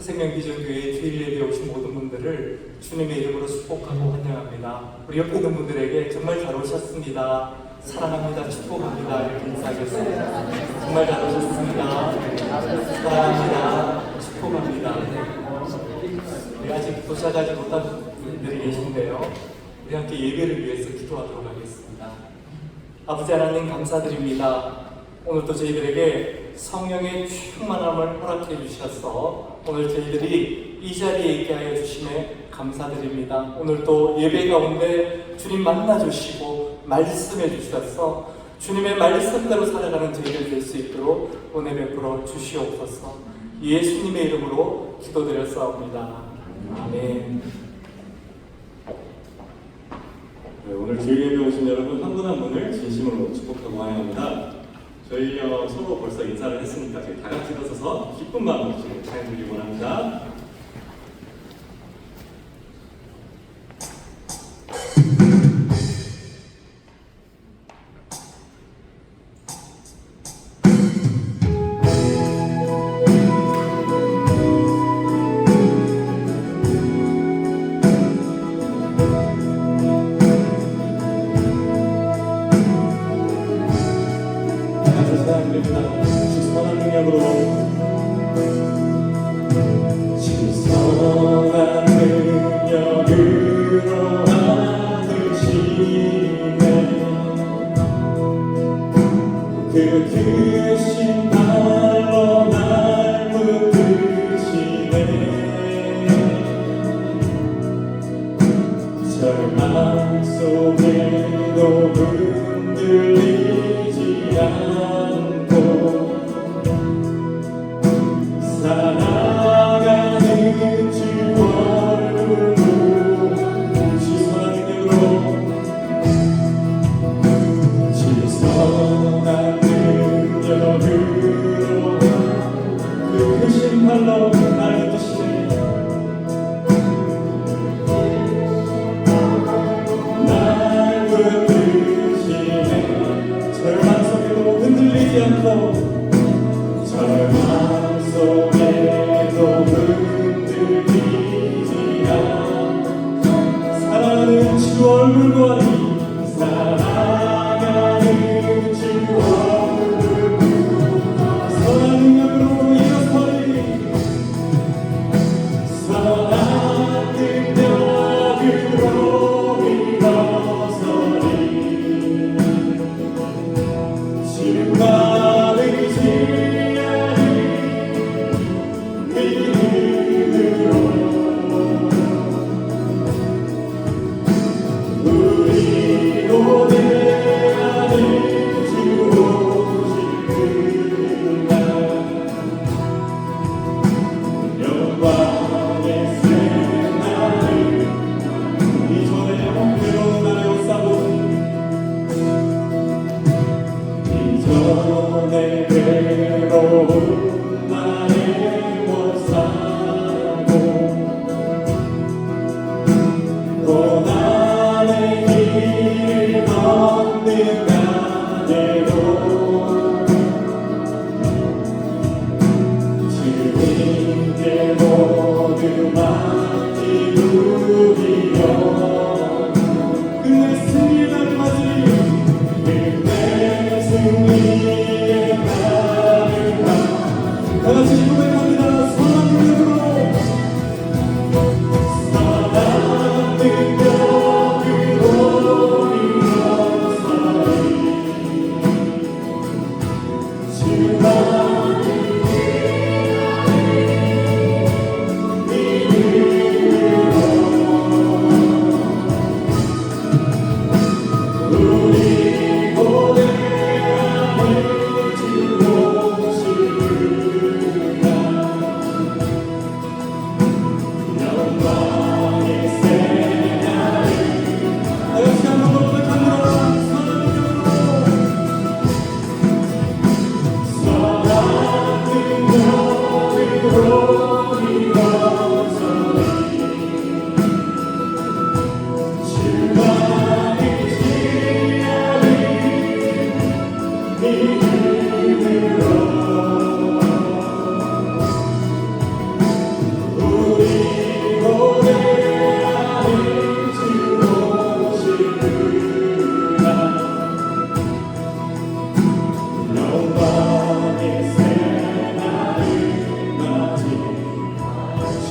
생명비전교회 주일 예배에 오신 모든 분들을 주님의 이름으로 축복하고 환영합니다. 우리 옆에 있는 분들에게 정말 잘 오셨습니다, 사랑합니다, 축복합니다 이렇게 인사하겠습니다. 정말 잘 오셨습니다, 사랑합니다, 축복합니다. 우리 아직 도착하지 못한 분들이 계신데요, 우리 함께 예배를 위해서 기도하도록 하겠습니다. 아버지 하나님 감사드립니다. 오늘도 저희들에게 성령의 충만함을 허락해 주셔서 오늘 저희들이 이 자리에 있게 하여 주심에 감사드립니다. 오늘도 예배 가운데 주님 만나 주시고 말씀해 주셔서 주님의 말씀대로 살아가는 저희들 될 수 있도록 은혜 베풀어 주시옵소서. 예수님의 이름으로 기도드렸사옵니다. 아멘. 네, 오늘 주일 예배 오신 여러분 한 분 한 분을 진심으로 축복하고 환영합니다. 저희 서로 벌써 인사를 했으니까 저희 다 같이 일어서서 기쁜 마음으로 찬양드리기 원합니다. 축복하는 능력으로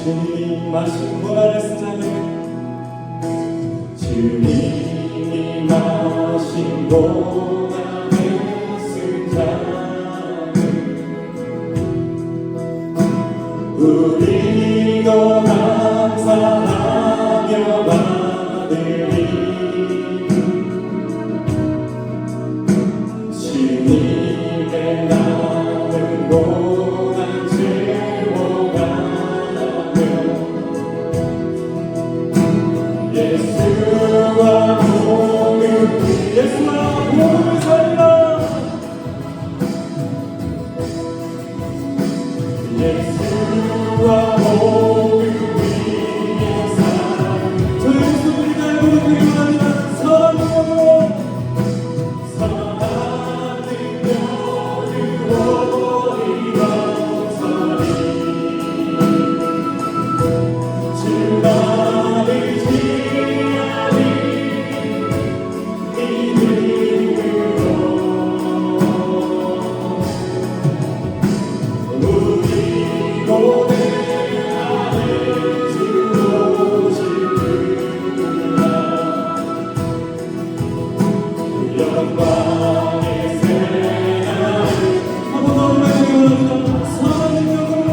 주님이 마신 고난의 승자는 주님이 마신 고난의 승자는 우리도 감사하며 받으리 주님의 남은 고난 채워가며 예수와 몸을 살라 예수와 몸을 위해 살아 저 예수님이 나의 모든 행위합니다 사랑으로 사랑하는 별을 원이로서니 주 나를 지하리 믿음으로 우리 모든 안을 주로 지으라 영광의 새날을 한번 더 올라가기로 선한 능력으로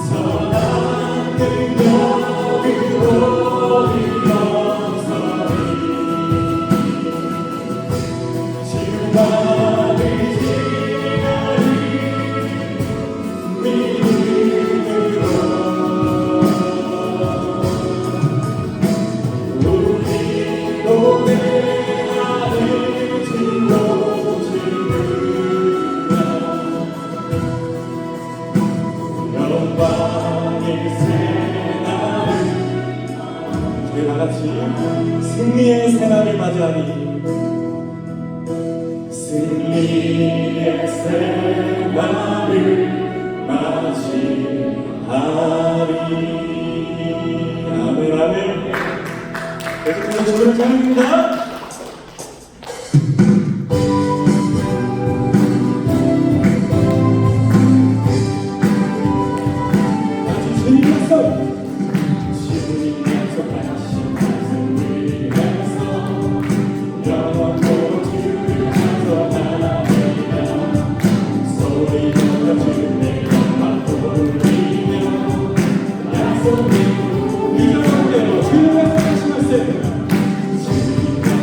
선한 능력으로 일어서리 주 나를 지하리 믿음으로 우리 모든 안을 주로 지으라 영광의 새날을 저희 다같이 승리의 새날을 맞이하니 승리의 새날을 맞이하리 아멘 아멘 계속해서 주를 찬양합니다. 같이 주님 약속 주님 약속하신 말씀을 위해서 영원토록 주를 찬송합니다 소리 질러 주의 영광 돌리며 약속의 믿음으로 주님 약속하신 말씀 주님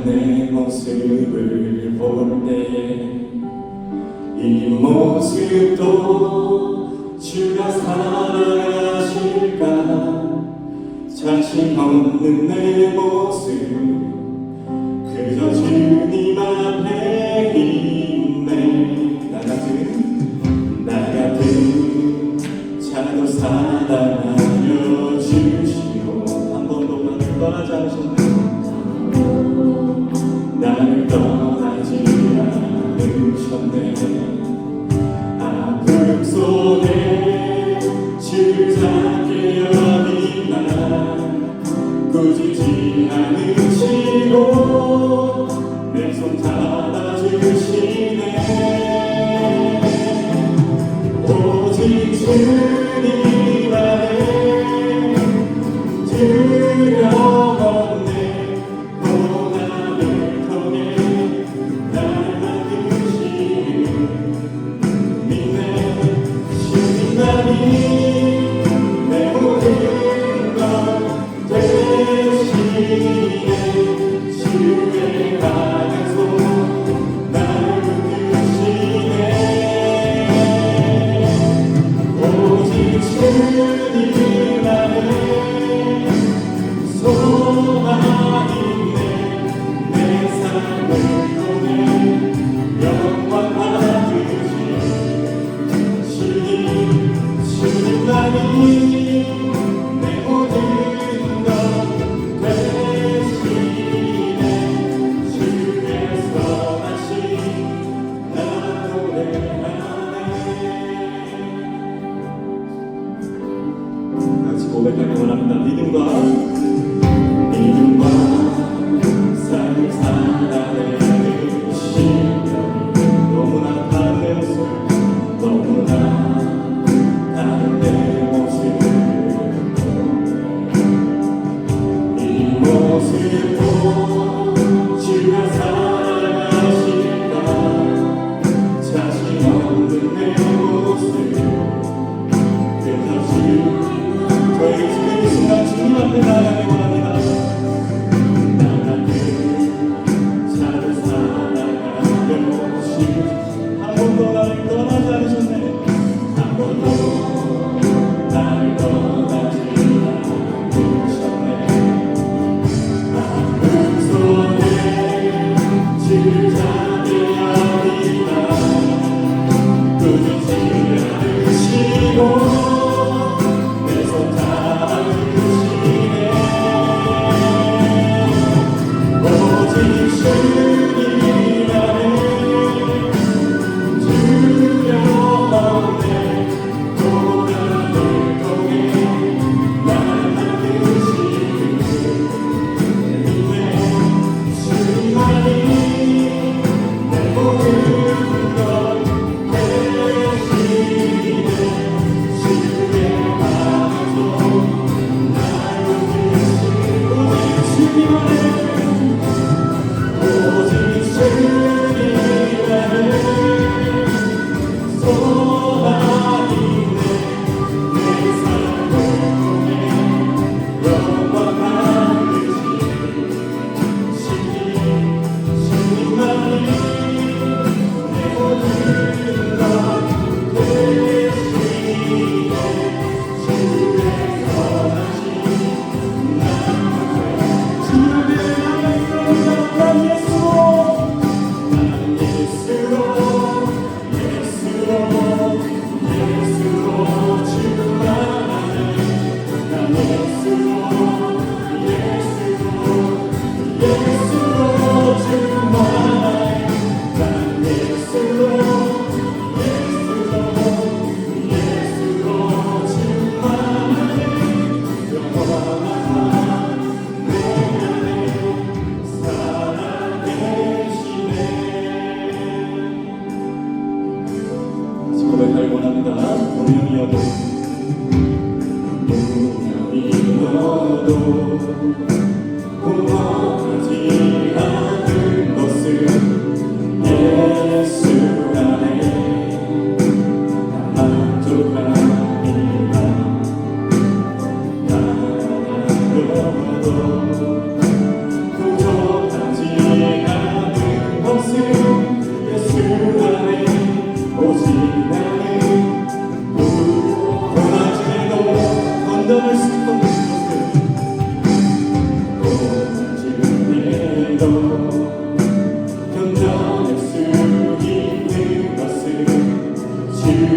내 모습을 볼 때에 이 모습도 주가 사랑하실까. 자신 없는 내 모습 그저 주님 앞에 있네. 나 같은 자도 사랑하여 주시오. 한 번도 나를 떠나지 않으셨네. 나를 떠나지 않으셨네. 아픔 속에 주를 찾게 여긴 날 꾸짖지 않으시고 내 손 잡아주시네. 오직 주님 안에 두려움 없네. 고난을 통해 나를 만드시는 믿네. 주님만이 내 모든 것 되시네. 주의 강한 손 나를 붙드시네. 오직 주님 안에 소망 있네. 내 삶을 통해 영광 받으시 주님만이 내 모든 것 되시네. 주의 선하심 나 노래하네. 같이 고백하기 원합니다. 믿음과 삶을 살아내는 신념이 너무나 다른 내 모습, 너무나 다른 내 모습. 이 모습도 주가 사랑하실까. 자신 없는 내 모습 그저 저에게 지금 이 순간 주님 앞에 나아가기 원합니다. 나 같은 자를 사랑하여 주시고 한 번도 나를 떠나지 않으셨네. 한 번도 나를 떠나지 않으셨네. 아픔 속에 주를 찾게 여기다 꾸짖지 않으시고 내 손 잡아주시네. 오직 주님 안에 두려움 없네. 고난을 통해 나를 만드시는 믿네. 주님만이 내 모든 것 되시네. 주의 강한 손 나를 붙드시고 주님 안에 오직 주님 안에 소망 있네. 내 삶을 통해 영광 받으시니 주님만이 내 모든 것 되시네. 주의 선하심 나 주를 난 예수로 주만하네. 난 예수로 주만하네. 난 예수로 주만하네. 영원한 내 안에 살아계시네. 같이 고백하기 원합니다. 운명이어도 원하지 않은 것을 예수 안에 만족합니다. 하나도 부족하지 주님으로 견뎌낼 수 있는 것은 주의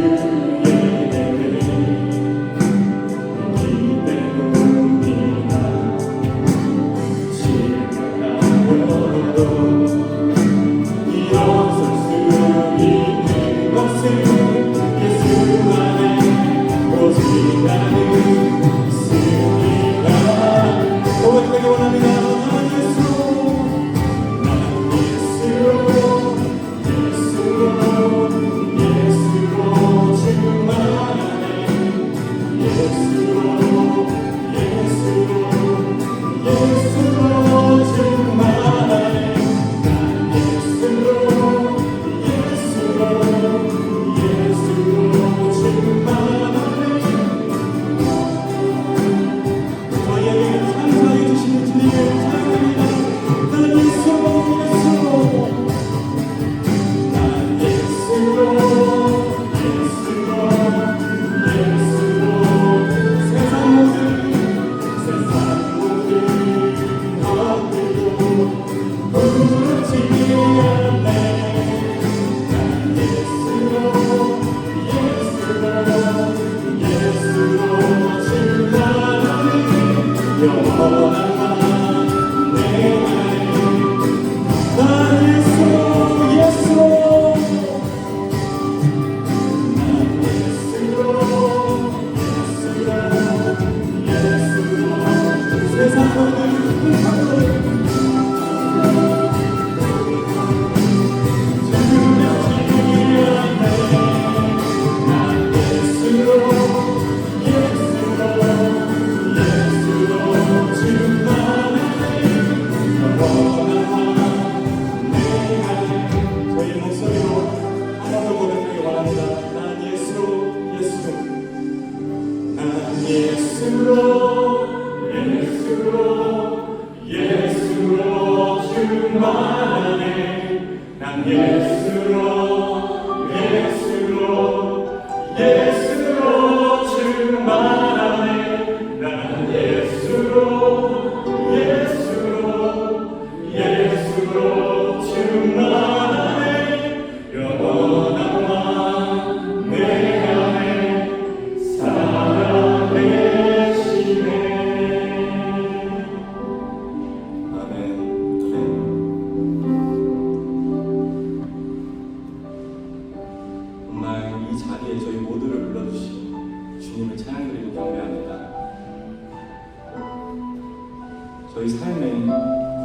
저희 삶에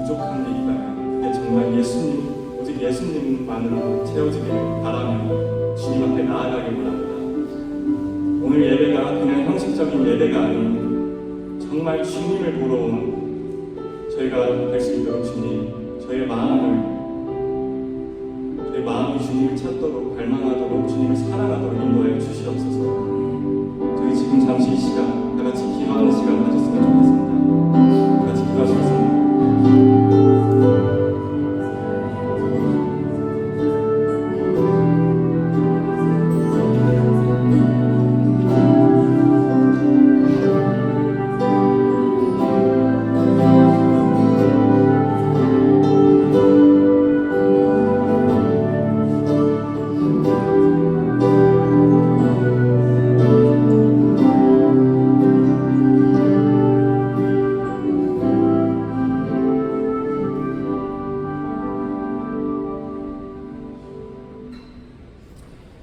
부족한 게 있다면 그게 정말 예수님, 오직 예수님만으로 채워지기를 바라며 주님 앞에 나아가길 원합니다. 오늘 예배가 그냥 형식적인 예배가 아닌 정말 주님을 보러 온 저희가 될 수 있도록 주님, 저희의 마음이 주님을 찾도록 갈망하도록 주님을 사랑하도록 인도하여 주시옵소서. 저희 지금 잠시 이 시간 다 같이 기도하는 시간 가졌으면 좋겠습니다. 다 같이 기도하시겠습니다.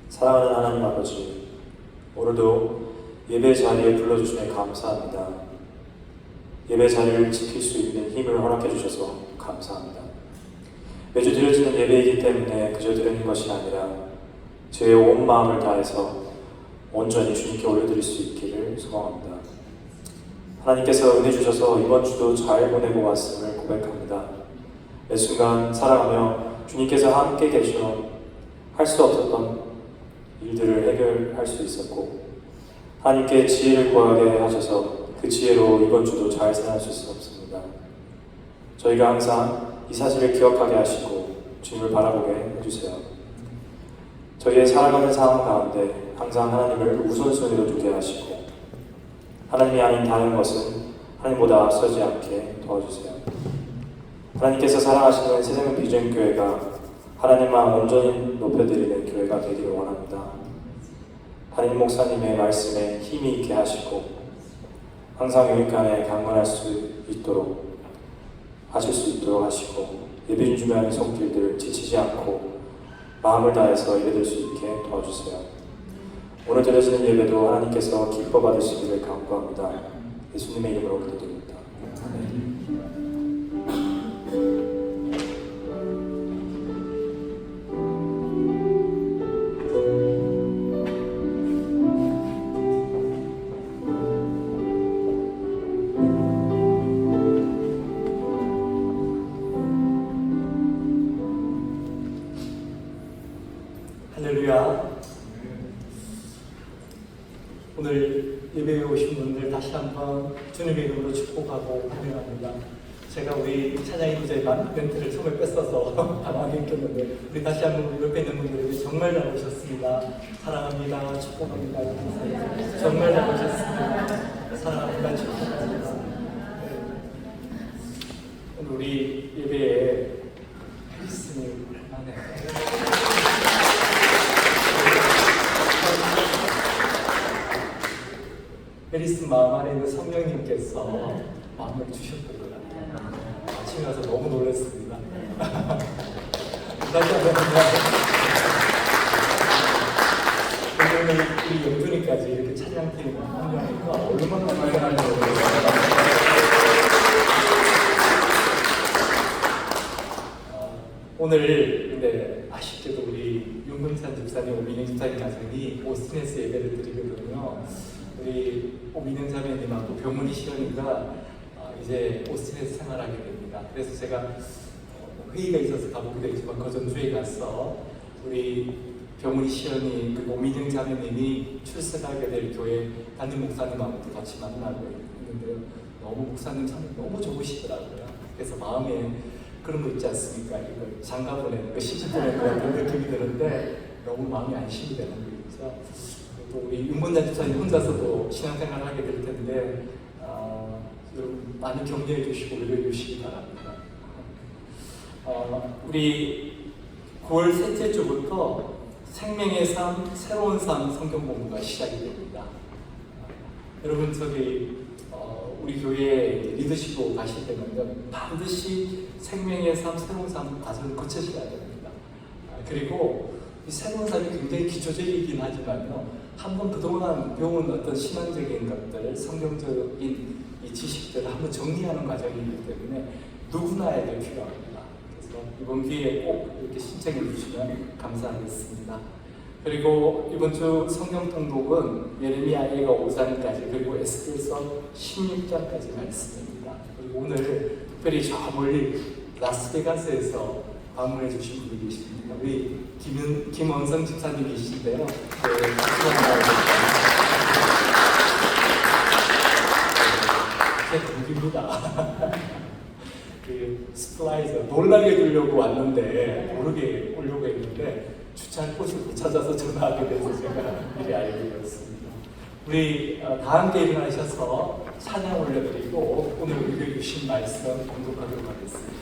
사랑하는 하나님 아버지, 오늘도 예배 자리에 불러주시면 감사합니다. 예배 자리를 지킬 수 있는 힘을 허락해 주셔서 감사합니다. 매주 드려지는 예배이기 때문에 그저 드리는 것이 아니라 제 온 마음을 다해서 온전히 주님께 올려드릴 수 있기를 소망합니다. 하나님께서 은혜 주셔서 이번 주도 잘 보내고 왔음을 고백합니다. 매 순간 살아가며 주님께서 함께 계셔 할 수 없었던 일들을 해결할 수 있었고, 하나님께 지혜를 구하게 하셔서 그 지혜로 이번 주도 잘 살아갈 수 있었습니다. 저희가 항상 이 사실을 기억하게 하시고 주님을 바라보게 해주세요. 저희의 살아가는 상황 가운데 항상 하나님을 우선순위로 두게 하시고, 하나님이 아닌 다른 것은 하나님보다 앞서지 않게 도와주세요. 하나님께서 사랑하시는 세상의 비전교회가 하나님만 온전히 높여드리는 교회가 되기를 원합니다. 담임 목사님의 말씀에 힘이 있게 하시고 항상 유익간에 강건할 수 있도록 하실 수 있도록 하시고 예배 준비하는 손길들 지치지 않고 마음을 다해서 예배드릴 수 있게 도와주세요. 오늘 드려지는 예배도 하나님께서 기뻐 받으시기를 간구합니다. 예수님의 이름으로 기도드립니다. 아멘. 할렐루야. 오늘 예배에 오신 분들 다시 한번 주님의 이름으로 축복하고 환영합니다. 제가 우리 찬양인들의 멘트를 처음에 뺐어서 당황하게 했는데 우리 다시 한번 우리 옆에 있는 분들에게 정말 잘 오셨습니다. 사랑합니다. 축복합니다. 정말 잘 오셨습니다. 사랑합니다. 축복합니다. 오늘 우리 예배에 크리스님이 오랜만에 페리스 마음 안에 있는 성령님께서 마음을 주셨던 것 같아요. 아침에 와서 너무 놀랐습니다. 다시 한번 오늘 우리 영준이까지 이렇게 찬양팀 함께하니까 얼마나 감사한지 오늘 근데 아쉽게도 우리 윤금산 집사님, 오민영 집사님 가정이 오스틴에서 예배를 드리거든요. 우리 오민영 자매님하고 병문이 시연이가 이제 오스틴에서 생활하게 됩니다. 그래서 제가 회의가 있어서 가보기도 했지만 그 전주에 가서 우리 병문이 시연이 그리고 오민영 자매님이 출석하게 될 교회 담임 목사님하고도 같이 만나고 있는데요. 너무 목사님 참 너무 좋으시더라고요. 그래서 마음에 그런 거 있지 않습니까? 이걸 장가 보내는 거, 시집 보내는 거 같은 느낌이 드는데 너무 마음이 안심이 되는 거죠. 또 우리 윤문자 집사님 혼자서도 신앙생활을 하게 될 텐데 여러분 많이 격려해 주시고 위로해 주시기 바랍니다. 우리 9월 셋째 주부터 생명의 삶, 새로운 삶 성경 공부가 시작이 됩니다. 여러분 우리 교회에 리더십으로 가실 때는 반드시 생명의 삶, 새로운 삶 과정을 거치셔야 됩니다. 그리고 이 새로운 삶이 굉장히 기초적이긴 하지만요. 한번 그동안 배운 어떤 신앙적인 것들, 성경적인 이 지식들을 한번 정리하는 과정이기 때문에 누구나에게 필요합니다. 그래서 이번 기회에 꼭 이렇게 신청해 주시면 감사하겠습니다. 그리고 이번 주 성경 통독은 예레미야 1가 5장까지 그리고 에스겔서 16장까지 말씀입니다. 그리고 오늘 특별히 저 멀리 라스베가스에서 방문해 주신 분이 계십니다. 우리 김원성 집사님 계신데요. 네, 제 동기입니다. 그 스플라이저 놀라게 주려고 왔는데 모르게 오려고 했는데 주차할 곳을 못 찾아서 전화하게 돼서 제가 미리 알게 되었습니다. 우리 다 함께 일어나셔서 찬양 올려드리고 오늘 우리에게 주신 말씀 공독하도록 하겠습니다.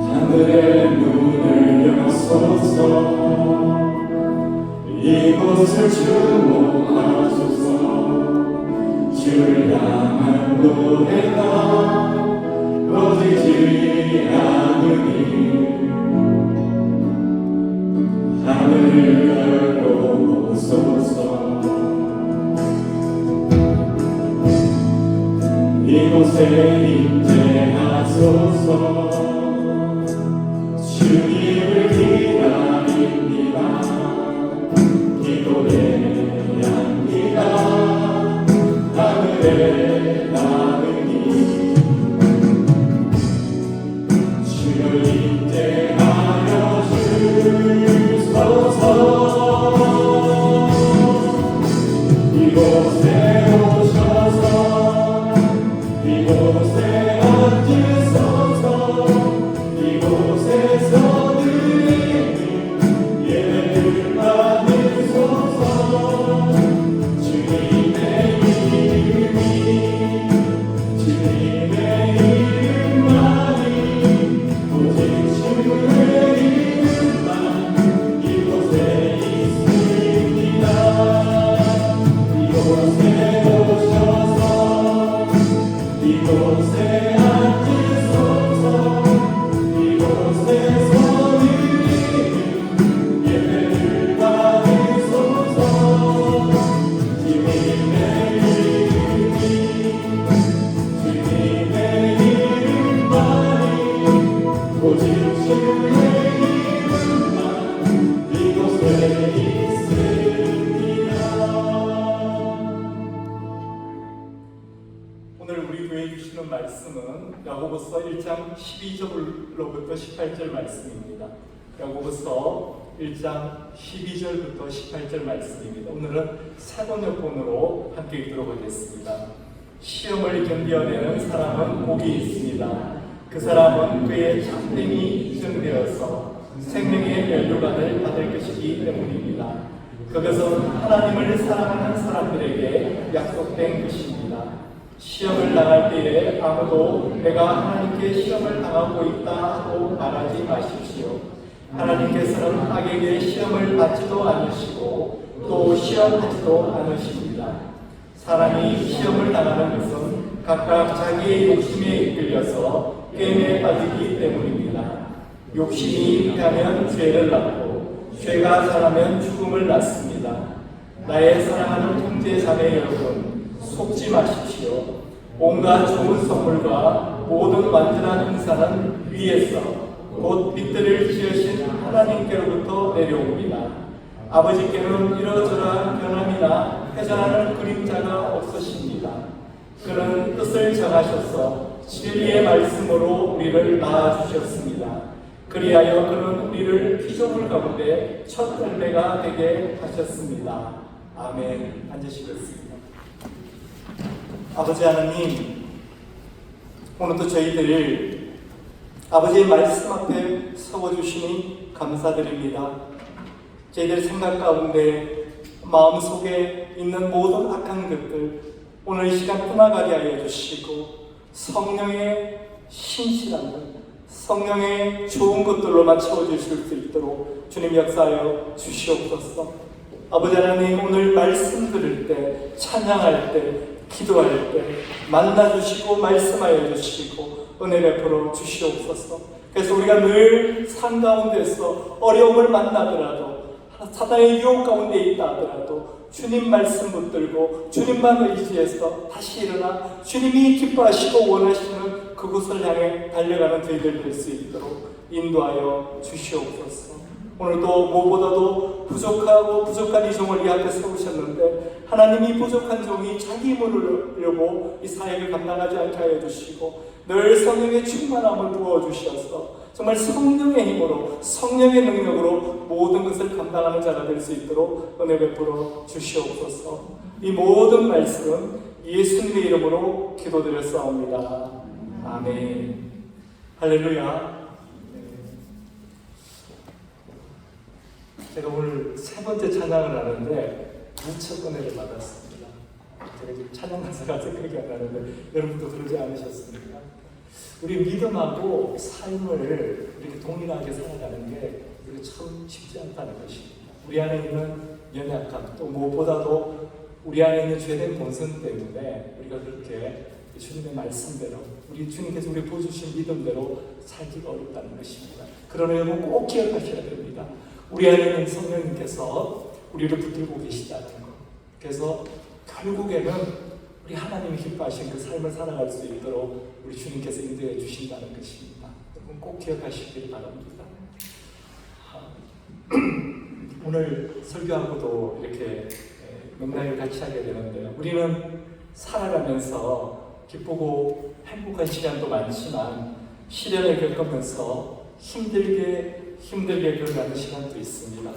하늘의 문을 여소서 이곳을 주목하소서 주를 향한 노래가 꺼지지 않으니 하늘을 열고 오소서 이곳에 임재하소서 주님을 기다립니다. 기도의 향기가 하늘에 나르니 주를 임재하여 주소서 이곳에 오셔서 이곳에 앉으소서 야고보서 1장 12절로부터 18절 말씀입니다. 야고보서 1장 12절부터 18절 말씀입니다. 오늘은 사번역본으로 함께 읽도록 하겠습니다. 시험을 견뎌내는 사람은 복이 있습니다. 그 사람은 그의 참됨이 증되어서 생명의 면류관을 받을 것이기 때문입니다. 그것은 하나님을 사랑하는 사람들에게 약속된 것입니다. 시험을 당할 때에 아무도 내가 하나님께 시험을 당하고 있다 하고 말하지 마십시오. 하나님께서는 악에게 시험을 받지도 않으시고 또 시험하지도 않으십니다. 사람이 시험을 당하는 것은 각각 자기의 욕심에 이끌려서 게임에 빠지기 때문입니다. 욕심이 잉태하면 죄를 낳고 죄가 자라면 죽음을 낳습니다. 나의 사랑하는 형제 자매 여러분, 속지 마십시오. 온갖 좋은 선물과 모든 완전한 은사는 위에서 곧 빛들을 지으신 하나님께로부터 내려옵니다. 아버지께는 이러저러한 변함이나 회전하는 그림자가 없으십니다. 그는 뜻을 정하셔서 진리의 말씀으로 우리를 낳아주셨습니다. 그리하여 그는 우리를 피조물 가운데 첫 열매가 되게 하셨습니다. 아멘. 앉으시겠습니다. 아버지 하나님, 오늘도 저희들 아버지의 말씀 앞에 세워주시니 감사드립니다. 저희들 생각 가운데 마음속에 있는 모든 악한 것들 오늘 이 시간 떠나가게 하여 주시고 성령의 신실함을 성령의 좋은 것들로만 채워주실 수 있도록 주님 역사하여 주시옵소서. 아버지 하나님, 오늘 말씀 들을 때, 찬양할 때, 기도할 때 만나주시고 말씀하여 주시고 은혜 베풀어 주시옵소서. 그래서 우리가 늘 삶 가운데서 어려움을 만나더라도 사단의 유혹 가운데 있다 하더라도 주님 말씀 붙들고 주님만 의지해서 다시 일어나 주님이 기뻐하시고 원하시는 그곳을 향해 달려가는 저희들 될 수 있도록 인도하여 주시옵소서. 오늘도 무엇보다도 부족하고 부족한 이 종을 이 앞에 세우셨는데 하나님이 부족한 종이 자기 힘을 내려고 이 사역을 감당하지 않게 하여 주시고 늘 성령의 충만함을 부어주셔서 정말 성령의 힘으로 성령의 능력으로 모든 것을 감당하는 자가 될 수 있도록 은혜 베풀어 주시옵소서. 이 모든 말씀은 예수님의 이름으로 기도드렸사옵니다. 아멘. 할렐루야. 제가 오늘 세 번째 찬양을 하는데 무척 은혜를 받았습니다. 제가 지금 찬양 가사가 생각이 안 나는데 여러분도 그러지 않으셨습니까? 우리 믿음하고 삶을 이렇게 동일하게 살아가는 게 우리가 참 쉽지 않다는 것입니다. 우리 안에 있는 연약함, 또 무엇보다도 우리 안에 있는 죄된 본성 때문에 우리가 그렇게 주님의 말씀대로 우리 주님께서 우리 보여주신 믿음대로 살기가 어렵다는 것입니다. 그러나 여러분 꼭 기억하셔야 됩니다. 우리 안에 있는 성령님께서 우리를 붙들고 계시다는 것. 그래서 결국에는 우리 하나님이 기뻐하신 그 삶을 살아갈 수 있도록 우리 주님께서 인도해 주신다는 것입니다. 여러분 꼭 기억하시길 바랍니다. 오늘 설교하고도 이렇게 맥락을 같이 하게 되는데요. 우리는 살아가면서 기쁘고 행복한 시간도 많지만 시련을 겪으면서 힘들게 걸어가는 시간도 있습니다.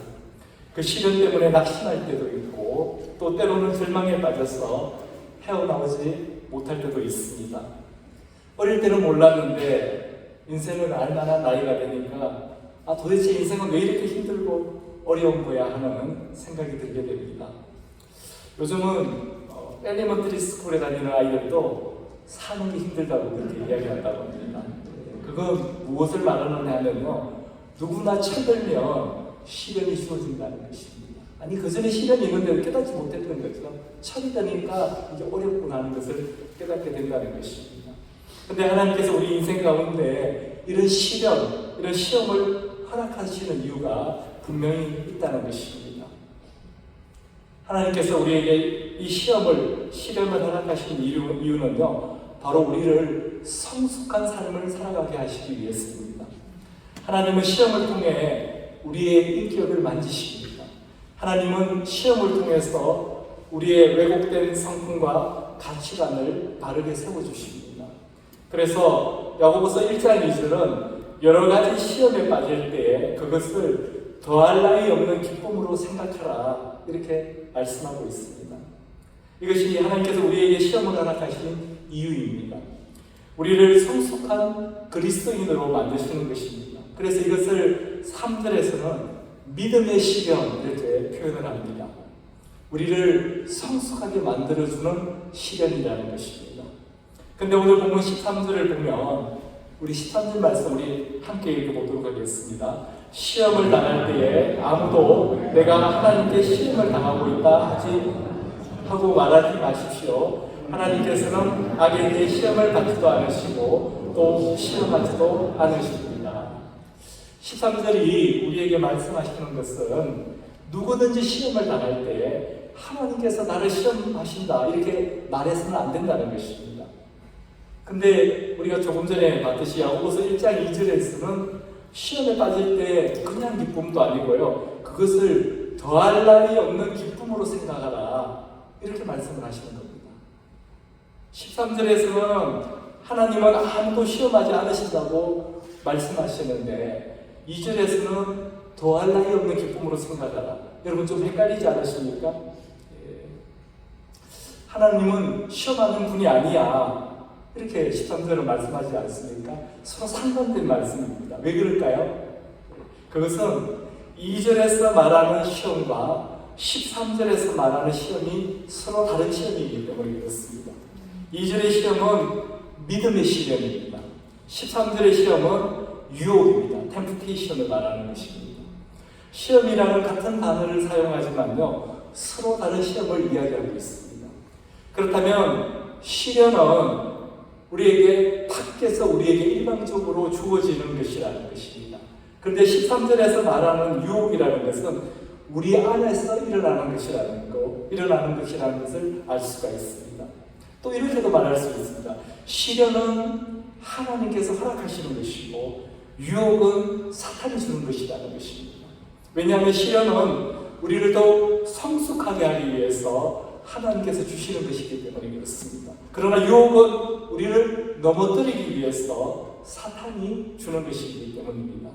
그 시련 때문에 낙심할 때도 있고 또 때로는 절망에 빠져서 헤어나오지 못할 때도 있습니다. 어릴 때는 몰랐는데 인생을 알만한 나이가 되니까 도대체 인생은 왜 이렇게 힘들고 어려운 거야 하는 생각이 들게 됩니다. 요즘은 엘리먼트리 스쿨에 다니는 아이들도 사는 게 힘들다고 그렇게 이야기한다고 합니다. 그건 무엇을 말하느냐 하면요, 누구나 철들면 시련이 주어진다는 것입니다. 아니 그 전에 시련이 있는데 깨닫지 못했던 거죠. 철이 되니까 이제 어렵구나 하는 것을 깨닫게 된다는 것입니다. 근데 하나님께서 우리 인생 가운데 이런 시련, 이런 시험을 허락하시는 이유가 분명히 있다는 것입니다. 하나님께서 우리에게 이 시련을 허락하시는 이유는요, 바로 우리를 성숙한 삶을 살아가게 하시기 위해서입니다. 하나님은 시험을 통해 우리의 인격을 만지십니다. 하나님은 시험을 통해서 우리의 왜곡된 성품과 가치관을 바르게 세워주십니다. 그래서 야고보서 1장 2절은 여러 가지 시험에 빠질 때에 그것을 더할 나위 없는 기쁨으로 생각하라 이렇게 말씀하고 있습니다. 이것이 하나님께서 우리에게 시험을 허락하신 이유입니다. 우리를 성숙한 그리스도인으로 만드시는 것입니다. 그래서 이것을 3절에서는 믿음의 시련 이렇게 표현을 합니다. 우리를 성숙하게 만들어주는 시련이라는 것입니다. 근데 오늘 본문 13절을 보면 우리 13절 말씀 우리 함께 읽어보도록 하겠습니다. 시험을 당할 때에 아무도 내가 하나님께 시험을 당하고 있다 하고 말하지 마십시오. 하나님께서는 악에게 시험을 받지도 않으시고 또 시험하지도 않으십니다. 13절이 우리에게 말씀하시는 것은 누구든지 시험을 당할 때에 하나님께서 나를 시험하신다 이렇게 말해서는 안 된다는 것입니다. 근데 우리가 조금 전에 봤듯이 야고보서 1장 2절에서는 시험에 빠질 때 그냥 기쁨도 아니고요. 그것을 더할 나위 없는 기쁨으로 생각하라 이렇게 말씀을 하시는 겁니다. 13절에서는 하나님은 아무도 시험하지 않으신다고 말씀하시는데 2절에서는 더할 나위 없는 기쁨으로 생각하라. 여러분 좀 헷갈리지 않으십니까? 하나님은 시험하는 분이 아니야. 이렇게 13절은 말씀하지 않습니까? 서로 상반된 말씀입니다. 왜 그럴까요? 그것은 2절에서 말하는 시험과 13절에서 말하는 시험이 서로 다른 시험이기 때문에 그렇습니다. 2절의 시험은 믿음의 시험입니다. 13절의 시험은 유혹입니다. 템프테이션을 말하는 것입니다. 시험이라는 같은 단어를 사용하지만요, 서로 다른 시험을 이야기하고 있습니다. 그렇다면 시련은 우리에게 밖에서 우리에게 일방적으로 주어지는 것이라는 것입니다. 그런데 13절에서 말하는 유혹이라는 것은 우리 안에서 일어나는 것이라는 것을 알 수가 있습니다. 또 이렇게도 말할 수 있습니다. 시련은 하나님께서 허락하시는 것이고 유혹은 사탄이 주는 것이라는 것입니다. 왜냐하면 시련은 우리를 더욱 성숙하게 하기 위해서 하나님께서 주시는 것이기 때문에 그렇습니다. 그러나 유혹은 우리를 넘어뜨리기 위해서 사탄이 주는 것이기 때문입니다.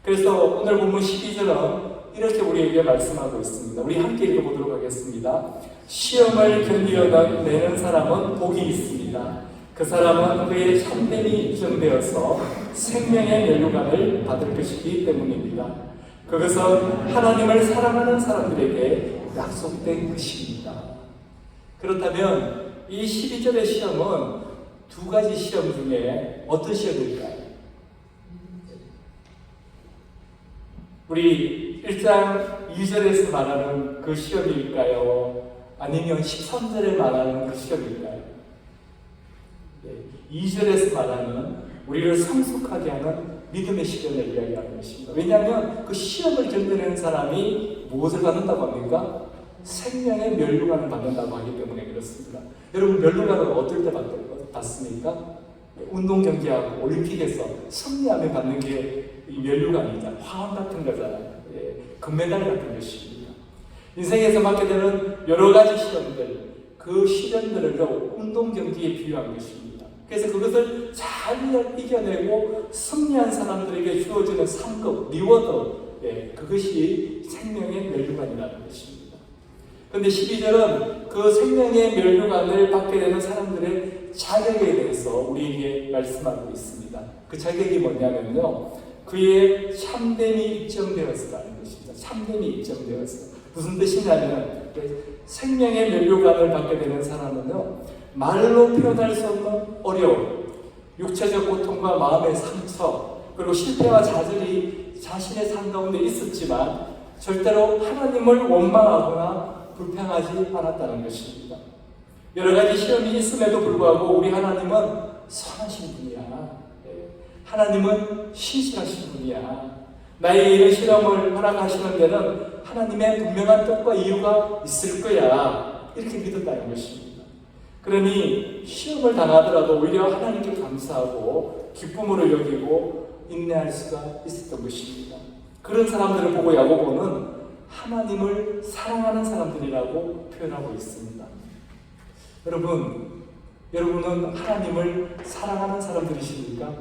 그래서 오늘 본문 12절은 이렇게 우리에게 말씀하고 있습니다. 우리 함께 읽어보도록 하겠습니다. 시험을 견디어내는 사람은 복이 있습니다. 그 사람은 그의 참됨이 입증되어서 생명의 면류관을 받을 것이기 때문입니다. 그것은 하나님을 사랑하는 사람들에게 약속된 것입니다. 그렇다면 이 12절의 시험은 두 가지 시험 중에 어떤 시험일까요? 우리 1장 2절에서 말하는 그 시험일까요? 아니면 13절에 말하는 그 시험일까요? 2절에서 말하는 우리를 성숙하게 하는 믿음의 시련을 이야기하는 것입니다. 왜냐하면 그 시험을 견뎌내는 사람이 무엇을 받는다고 합니까? 생명의 면류관을 받는다고 하기 때문에 그렇습니다. 여러분 면류관을 어떨 때 받습니까? 운동 경기하고 올림픽에서 승리하면 받는 게 이 면류관이잖아요. 화환 같은 거잖아요. 금메달 같은 것입니다. 인생에서 받게 되는 여러 가지 시험들, 그 시련들을 운동 경기에 비유한 것입니다. 그래서 그것을 잘 이겨내고 승리한 사람들에게 주어지는 상급, 리워드, 그것이 생명의 면류관이라는 것입니다. 그런데 12절은 그 생명의 면류관을 받게 되는 사람들의 자격에 대해서 우리에게 말씀하고 있습니다. 그 자격이 뭐냐면요, 그의 참됨이 입증되었다는 것입니다. 참됨이 입증되었어. 무슨 뜻이냐면 생명의 면류관을 받게 되는 사람은요, 말로 표현할 수 없는 어려움, 육체적 고통과 마음의 상처, 그리고 실패와 좌절이 자신의 삶 가운데 있었지만 절대로 하나님을 원망하거나 불평하지 않았다는 것입니다. 여러 가지 시험이 있음에도 불구하고 우리 하나님은 선하신 분이야. 하나님은 신실하신 분이야. 나의 이런 시험을 허락하시는 데는 하나님의 분명한 뜻과 이유가 있을 거야. 이렇게 믿었다는 것입니다. 그러니 시험을 당하더라도 오히려 하나님께 감사하고 기쁨으로 여기고 인내할 수가 있었던 것입니다. 그런 사람들을 보고 야고보는 하나님을 사랑하는 사람들이라고 표현하고 있습니다. 여러분, 여러분은 하나님을 사랑하는 사람들이십니까?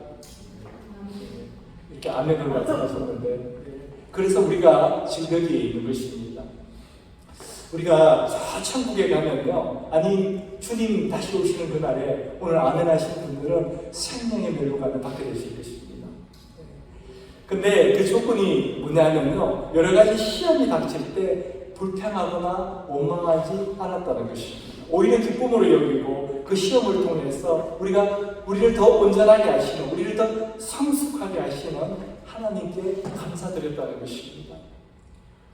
이렇게 아멘을 말씀하셨는데, 그래서 우리가 지금 여기에 있는 것입니다. 우리가 저 천국에 가면요, 아니 주님 다시 오시는 그날에 오늘 아멘 하시는 분들은 생명의 멸류관을 받게 되실 것입니다. 근데 그 조건이 뭐냐면요, 여러 가지 시험이 닥칠 때 불평하거나 원망하지 않았다는 것입니다. 오히려 기쁨으로 여기고 그 시험을 통해서 우리를 더 온전하게 하시는, 우리를 더 성숙하게 하시는 하나님께 감사드렸다는 것입니다.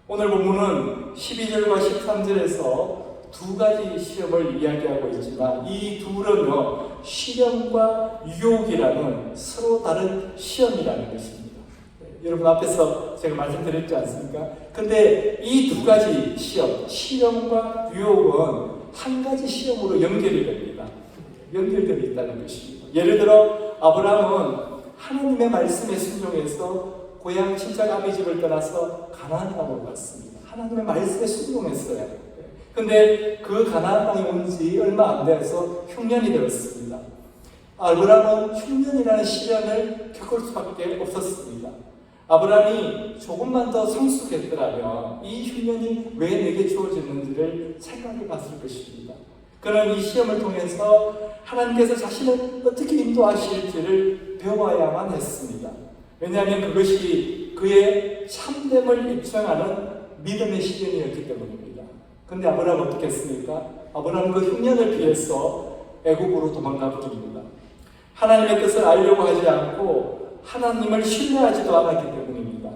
오늘 본문은 12절과 13절에서 두 가지 시험을 이야기하고 있지만 이 둘은요, 시련과 유혹이라는 서로 다른 시험이라는 것입니다. 여러분 앞에서 제가 말씀드렸지 않습니까? 근데 이 두 가지 시험, 시련과 유혹은 한 가지 시험으로 연결이 됩니다. 연결되어 있다는 것입니다. 예를 들어 아브라함은 하나님의 말씀에 순종해서 고향 친척 아비 집을 떠나서 가나안 땅으로 갔습니다. 하나님의 말씀에 순종했어요. 근데 그 가나안 땅에 온 지 얼마 안 돼서 흉년이 되었습니다. 아브라함은 흉년이라는 시련을 겪을 수밖에 없었습니다. 아브라함이 조금만 더 성숙했더라면 이 흉년이 왜 내게 주어졌는지를 생각해 봤을 것입니다. 그는 이 시험을 통해서 하나님께서 자신을 어떻게 인도하실지를 배워야만 했습니다. 왜냐하면 그것이 그의 참됨을 입증하는 믿음의 시련이었기 때문입니다. 그런데 아브라함은 어떻게 했습니까? 아브라함은 그 흉년을 피해서 애국으로 도망가 버립니다. 하나님의 뜻을 알려고 하지 않고 하나님을 신뢰하지도 않았기 때문입니다.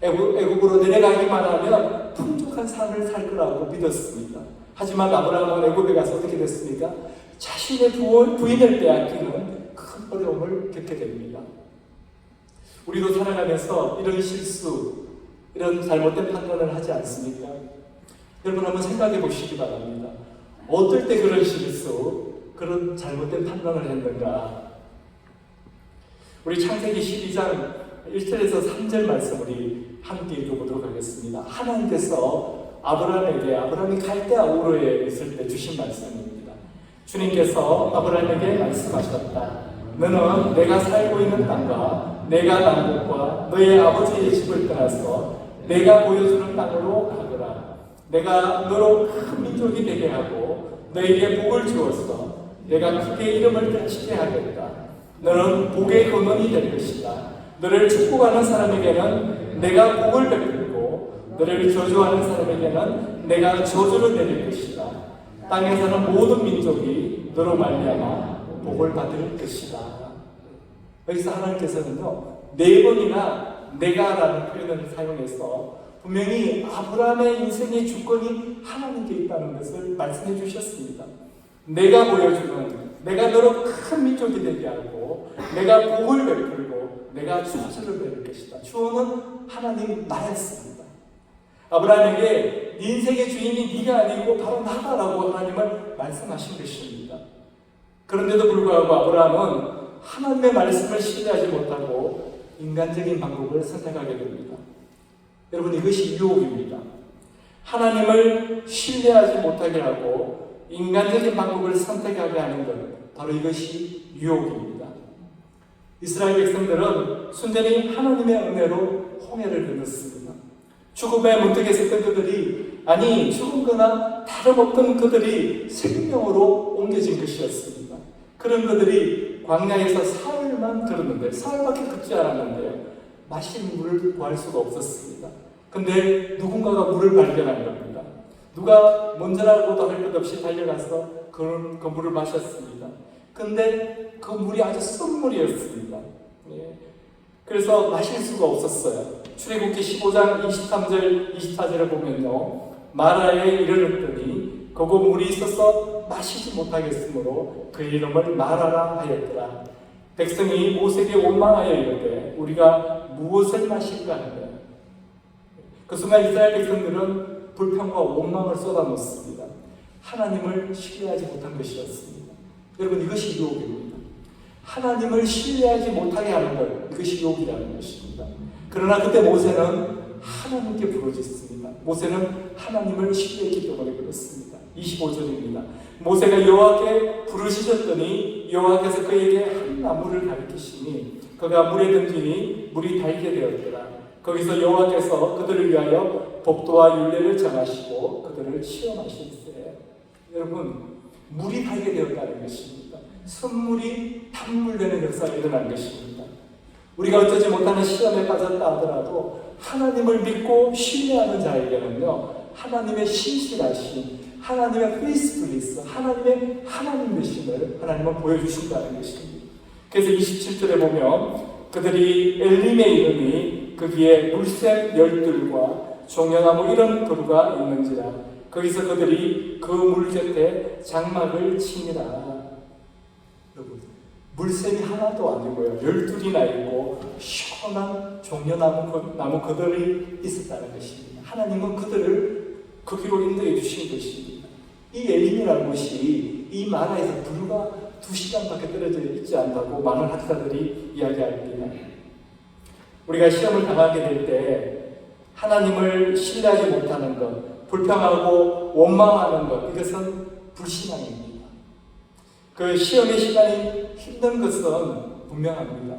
애국으로 내려가기만 하면 풍족한 삶을 살 거라고 믿었습니다. 하지만 아브라함은 애국에 가서 어떻게 됐습니까? 자신의 부인을 빼앗기는 큰 어려움을 겪게 됩니다. 우리도 살아가면서 이런 실수, 이런 잘못된 판단을 하지 않습니까? 여러분 한번 생각해 보시기 바랍니다. 어떨 때 그런 실수, 그런 잘못된 판단을 했는가? 우리 창세기 12장 1절에서 3절 말씀 우리 함께 읽어보도록 하겠습니다. 하나님께서 아브라함이 갈대아 우르에 있을 때 주신 말씀입니다. 주님께서 아브라함에게 말씀하셨다. 너는 내가 살고 있는 땅과 내가 난 곳과 너의 아버지의 집을 떠나서 내가 보여주는 땅으로 가거라. 내가 너로 큰 민족이 되게 하고 너에게 복을 주어서 내가 크게 이름을 펼치게 하겠다. 너는 복의 근원이 될 것이다. 너를 축복하는 사람에게는 내가 복을 베풀고 너를 저주하는 사람에게는 내가 저주를 내릴 것이다. 땅에 사는 모든 민족이 너로 말미암아 복을 받을 것이다. 여기서 하나님께서는요, 4번이나 내가라는 표현을 사용해서 분명히 아브라함의 인생의 주권이 하나님께 있다는 것을 말씀해 주셨습니다. 내가 보여주는, 내가 너로 큰 민족이 되게 하고 내가 복을 베풀고 내가 저주를 내릴 것이다. 주어는 하나님 나였습니다. 아브라함에게 네 인생의 주인이 네가 아니고 바로 나다라고 하나님은 말씀하신 것입니다. 그런데도 불구하고 아브라함은 하나님의 말씀을 신뢰하지 못하고 인간적인 방법을 선택하게 됩니다. 여러분 이것이 유혹입니다. 하나님을 신뢰하지 못하게 하고 인간적인 방법을 선택하게 하는 것, 바로 이것이 유혹입니다. 이스라엘 백성들은 순전히 하나님의 은혜로 홍해를 건넜습니다. 죽음에 문득했었던 그들이, 아니 죽음거나 다름없던 그들이 생명으로 옮겨진 것이었습니다. 그런 그들이 광야에서 사흘만 걸었는데, 사흘밖에 걷지 않았는데요, 마실 물을 구할 수가 없었습니다. 근데 누군가가 물을 발견한 겁니다. 누가 먼저라고도 할 것 없이 달려가서 그 물을 마셨습니다. 근데 그 물이 아주 쓴 물이었습니다. 예. 그래서 마실 수가 없었어요. 출애굽기 15장 23절 24절을 보면요, 마라에 이르렀더니 거기 물이 있어서 마시지 못하겠으므로 그 이름을 마라라 하였더라. 백성이 모세에게 원망하여 이르되 우리가 무엇을 마실까 하며, 그 순간 이스라엘 백성들은 불평과 원망을 쏟아놓습니다. 하나님을 신뢰하지 못한 것이었습니다. 여러분 이것이 유혹입니다. 하나님을 신뢰하지 못하게 하는 것, 이것이 유혹이라는 것입니다. 그러나 그때 모세는 하나님께 부르짖습니다. 모세는 하나님을 신뢰했기 때문에 그렇습니다. 25절입니다. 모세가 여호와께 부르짖었더니 여호와께서 그에게 한 나무를 가리키시니 그가 물에 던지니 물이 달게 되었더라. 거기서 여호와께서 그들을 위하여 법도와 율례를 정하시고 그들을 시험하실세. 여러분, 물이 달게 되었다는 것입니다. 선물이 단물되는 역사가 일어난 것입니다. 우리가 어쩌지 못하는 시험에 빠졌다 하더라도 하나님을 믿고 신뢰하는 자에게는요, 하나님의 신실하신, 하나님의 페이스풀리스, 하나님의 하나님 되심을 하나님은 보여주신다는 것입니다. 그래서 27절에 보면 그들이 엘림에 이르니 거기에 물샘 열둘과 종려나무 이런 그루가 있는지라 거기서 그들이 그 물 곁에 장막을 치니라. 여러분, 물샘이 하나도 아니고요, 12이나 있고 시원한 종려나무 그들이 있었다는 것입니다. 하나님은 그들을 거기로 인도해 주신 것입니다. 이 엘림이라는 곳이 이 마라에서 불과 2시간밖에 떨어져 있지 않다고 많은 학자들이 이야기합니다. 우리가 시험을 당하게 될 때 하나님을 신뢰하지 못하는 것, 불평하고 원망하는 것, 이것은 불신앙입니다. 그 시험의 시간이 힘든 것은 분명합니다.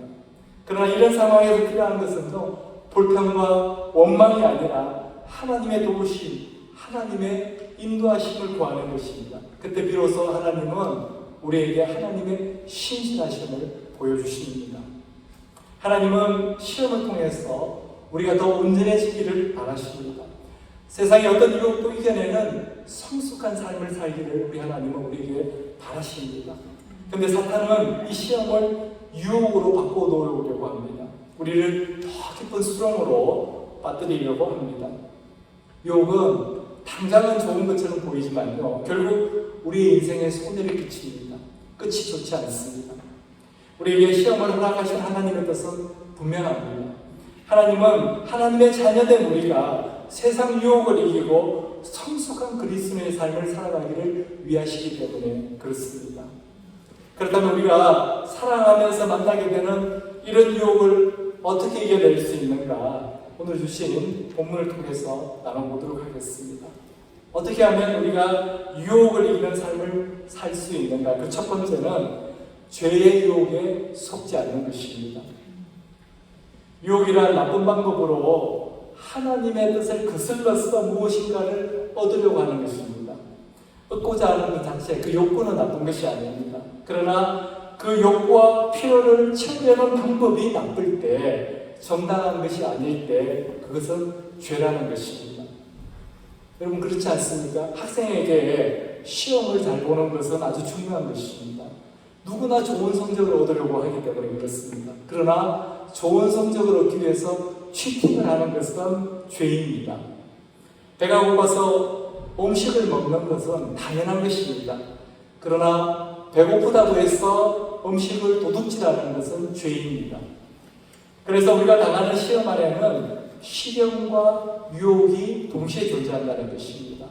그러나 이런 상황에서 필요한 것은 불평과 원망이 아니라 하나님의 도우심, 하나님의 인도하심을 구하는 것입니다. 그때 비로소 하나님은 우리에게 하나님의 신실하심을 보여주십니다. 하나님은 시험을 통해서 우리가 더 온전해지기를 바라십니다. 세상의 어떤 유혹도 이겨내는 성숙한 삶을 살기를 우리 하나님은 우리에게 바라십니다. 그런데 사탄은 이 시험을 유혹으로 바꿔놓으려고 합니다. 우리를 더 깊은 수렁으로 빠뜨리려고 합니다. 유혹은 당장은 좋은 것처럼 보이지만요, 결국 우리 인생에 손해를 끼칩니다. 끝이 좋지 않습니다. 우리에게 시험을 허락하신 하나님의 뜻은 분명합니다. 하나님은 하나님의 자녀된 우리가 세상 유혹을 이기고 성숙한 그리스도의 삶을 살아가기를 위하시기 때문에 그렇습니다. 그렇다면 우리가 사랑하면서 만나게 되는 이런 유혹을 어떻게 이겨낼 수 있는가? 오늘 주신 본문을 통해서 나눠보도록 하겠습니다. 어떻게 하면 우리가 유혹을 이기는 삶을 살 수 있는가? 그 첫 번째는 죄의 유혹에 속지 않는 것입니다. 유혹이란 나쁜 방법으로 하나님의 뜻을 거슬러서 무엇인가를 얻으려고 하는 것입니다. 얻고자 하는 것 자체, 그 욕구는 나쁜 것이 아닙니다. 그러나 그 욕구와 필요를 채우려는 방법이 나쁠 때, 정당한 것이 아닐 때 그것은 죄라는 것입니다. 여러분, 그렇지 않습니까? 학생에게 시험을 잘 보는 것은 아주 중요한 것입니다. 누구나 좋은 성적을 얻으려고 하기 때문에 그렇습니다. 그러나 좋은 성적을 얻기 위해서 치팅을 하는 것은 죄입니다. 배가 고파서 음식을 먹는 것은 당연한 것입니다. 그러나 배고프다고 해서 음식을 도둑질하는 것은 죄입니다. 그래서 우리가 당하는 시험 안에는 시련과 유혹이 동시에 존재한다는 것입니다.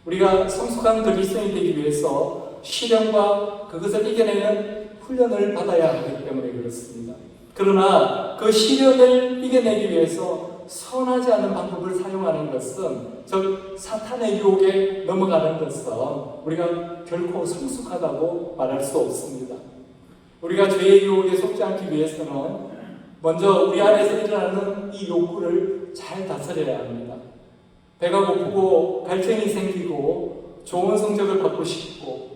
우리가 성숙한 그리스도인이 되기 위해서 시련과 그것을 이겨내는 훈련을 받아야 하기 때문에 그렇습니다. 그러나 그 시련을 이겨내기 위해서 선하지 않은 방법을 사용하는 것은, 즉 사탄의 유혹에 넘어가는 것은 우리가 결코 성숙하다고 말할 수 없습니다. 우리가 죄의 유혹에 속지 않기 위해서는 먼저 우리 안에서 일어나는 이 욕구를 잘 다스려야 합니다. 배가 고프고 갈증이 생기고 좋은 성적을 받고 싶고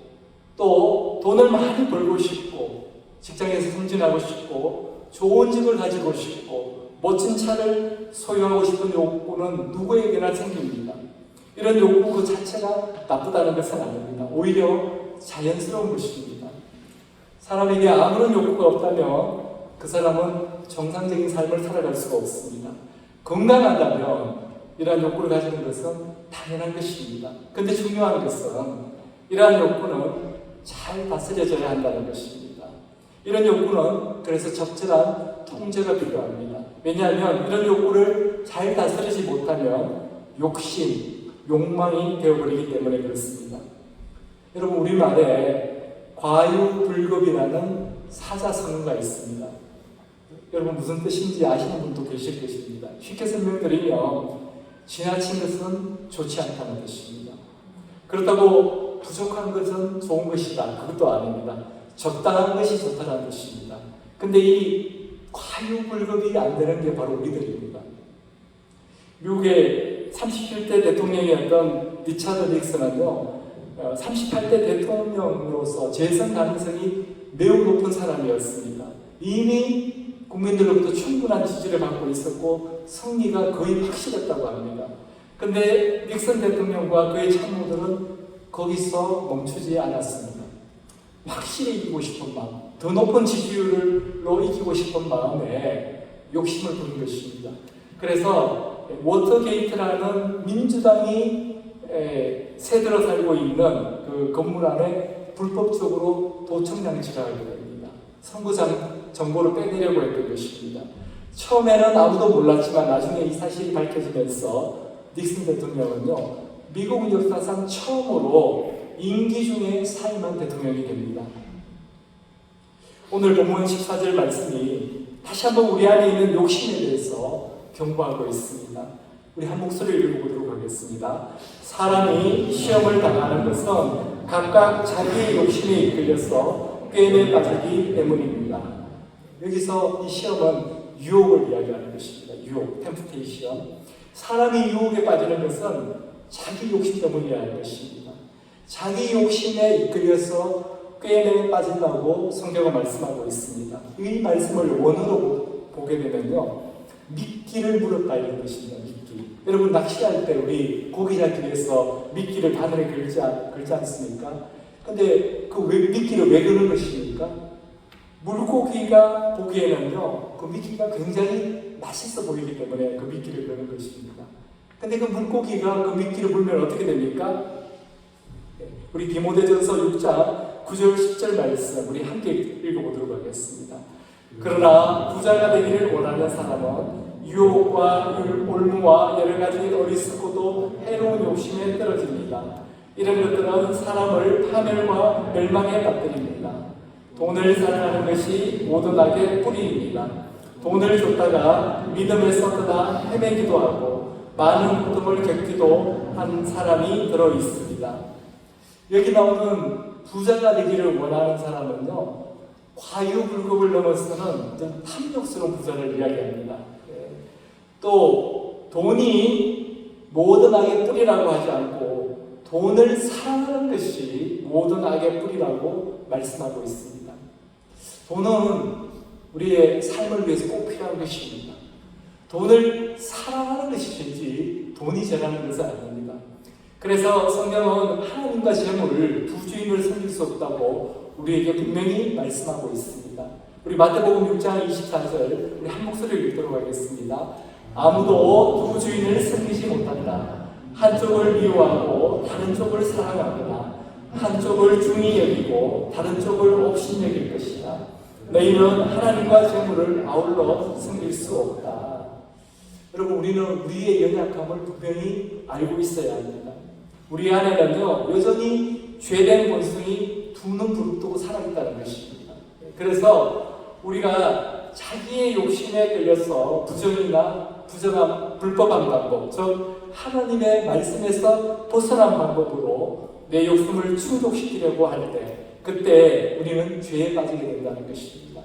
또 돈을 많이 벌고 싶고 직장에서 승진하고 싶고 좋은 집을 가지고 싶고 멋진 차를 소유하고 싶은 욕구는 누구에게나 생깁니다. 이런 욕구 그 자체가 나쁘다는 것은 아닙니다. 오히려 자연스러운 것입니다. 사람에게 아무런 욕구가 없다면 그 사람은 정상적인 삶을 살아갈 수가 없습니다. 건강하다면 이러한 욕구를 가지는 것은 당연한 것입니다. 그런데 중요한 것은 이러한 욕구는 잘 다스려져야 한다는 것입니다. 이런 욕구는 그래서 적절한 통제가 필요합니다. 왜냐하면 이런 욕구를 잘 다스리지 못하면 욕심, 욕망이 되어버리기 때문에 그렇습니다. 여러분, 우리말에 과유불급이라는 사자성어가 있습니다. 여러분 무슨 뜻인지 아시는 분도 계실 것입니다. 쉽게 설명드리면 지나친 것은 좋지 않다는 뜻입니다. 그렇다고 부족한 것은 좋은 것이다. 그것도 아닙니다. 적당한 것이 좋다는 뜻입니다. 근데 이 과유불급이 안 되는 게 바로 우리들입니다. 미국의 37대 대통령이었던 리차드 닉슨은요, 38대 대통령으로서 재선 가능성이 매우 높은 사람이었습니다. 이미 국민들로부터 충분한 지지를 받고 있었고 승리가 거의 확실했다고 합니다. 근데 닉슨 대통령과 그의 참모들은 거기서 멈추지 않았습니다. 확실히 이기고 싶은 마음, 더 높은 지지율로 이기고 싶은 마음에 욕심을 부린 것입니다. 그래서 워터게이트라는 민주당이 새들어 살고 있는 그 건물 안에 불법적으로 도청 장치를 하게 됩니다. 선거 정보를 빼내려고 했던 것입니다. 처음에는 아무도 몰랐지만 나중에 이 사실이 밝혀지면서 닉슨 대통령은요, 미국 역사상 처음으로 임기 중에 사임한 대통령이 됩니다. 오늘 본문 14절 말씀이 다시 한번 우리 안에 있는 욕심에 대해서 경고하고 있습니다. 우리 한 목소리를 읽어보도록 하겠습니다. 사람이 시험을 당하는 것은 각각 자기의 욕심에 이끌려서 꾀에 빠지기 때문입니다. 여기서 이 시험은 유혹을 이야기하는 것입니다. 유혹, 템프테이션. 사람이 유혹에 빠지는 것은 자기 욕심 때문이라는 것입니다. 자기 욕심에 이끌려서 꾀에 빠진다고 성경은 말씀하고 있습니다. 이 말씀을 원어로 보게 되면요, 미끼를 물었다 이런 것입니다. 미끼. 여러분 낚시할 때 우리 고기 잡기 위해서 미끼를 바늘에 걸지 않습니까? 근데 그 미끼를 왜 그런 것입니까? 물고기가 보기에는요, 그 미끼가 굉장히 맛있어 보이기 때문에 그 미끼를 거는 것입니다. 근데 그 물고기가 그 미끼를 물면 어떻게 됩니까? 우리 디모데전서 6장 9절 10절 말씀 우리 함께 읽어보도록 하겠습니다. 그러나 부자가 되기를 원하는 사람은 유혹과 올무와 여러 가지 어리석고도 해로운 욕심에 떨어집니다. 이런 것들은 사람을 파멸과 멸망에 빠뜨립니다. 돈을 사랑하는 것이 모든 악의 뿌리입니다. 돈을 줬다가 믿음에서 떠나 헤매기도 하고 많은 고통을 겪기도 한 사람이 들어 있습니다. 여기 나오는 부자가 되기를 원하는 사람은요, 과유불급을 넘어서는 탐욕스러운 부자를 이야기합니다. 또 돈이 모든 악의 뿌리라고 하지 않고 돈을 사랑하는 것이 모든 악의 뿌리라고 말씀하고 있습니다. 돈은 우리의 삶을 위해서 꼭 필요한 것입니다. 돈을 사랑하는 것이지 돈이 죄라는 것은 아닙니다. 그래서 성경은 하나님과 재물을 두 주인을 섬길 수 없다고 우리에게 분명히 말씀하고 있습니다. 우리 마태복음 6장 24절 우리 한 목소리를 읽도록 하겠습니다. 아무도 두 주인을 섬기지 못한다. 한쪽을 미워하고 다른 쪽을 사랑하거나 한쪽을 중히 여기고 다른 쪽을 없인 여길 것이다. 너희는 하나님과 재물을 아울러 섬길 수 없다. 여러분, 우리는 우리의 연약함을 분명히 알고 있어야 합니다. 우리 안에는요, 여전히 죄된 본성이 두 눈 부릅뜨고 살아있다는 것입니다. 그래서 우리가 자기의 욕심에 끌려서 부정이나 부정한 불법한 방법, 즉 하나님의 말씀에서 벗어난 방법으로 내 욕심을 충족시키려고 할 때, 그때 우리는 죄에 빠지게 된다는 것입니다.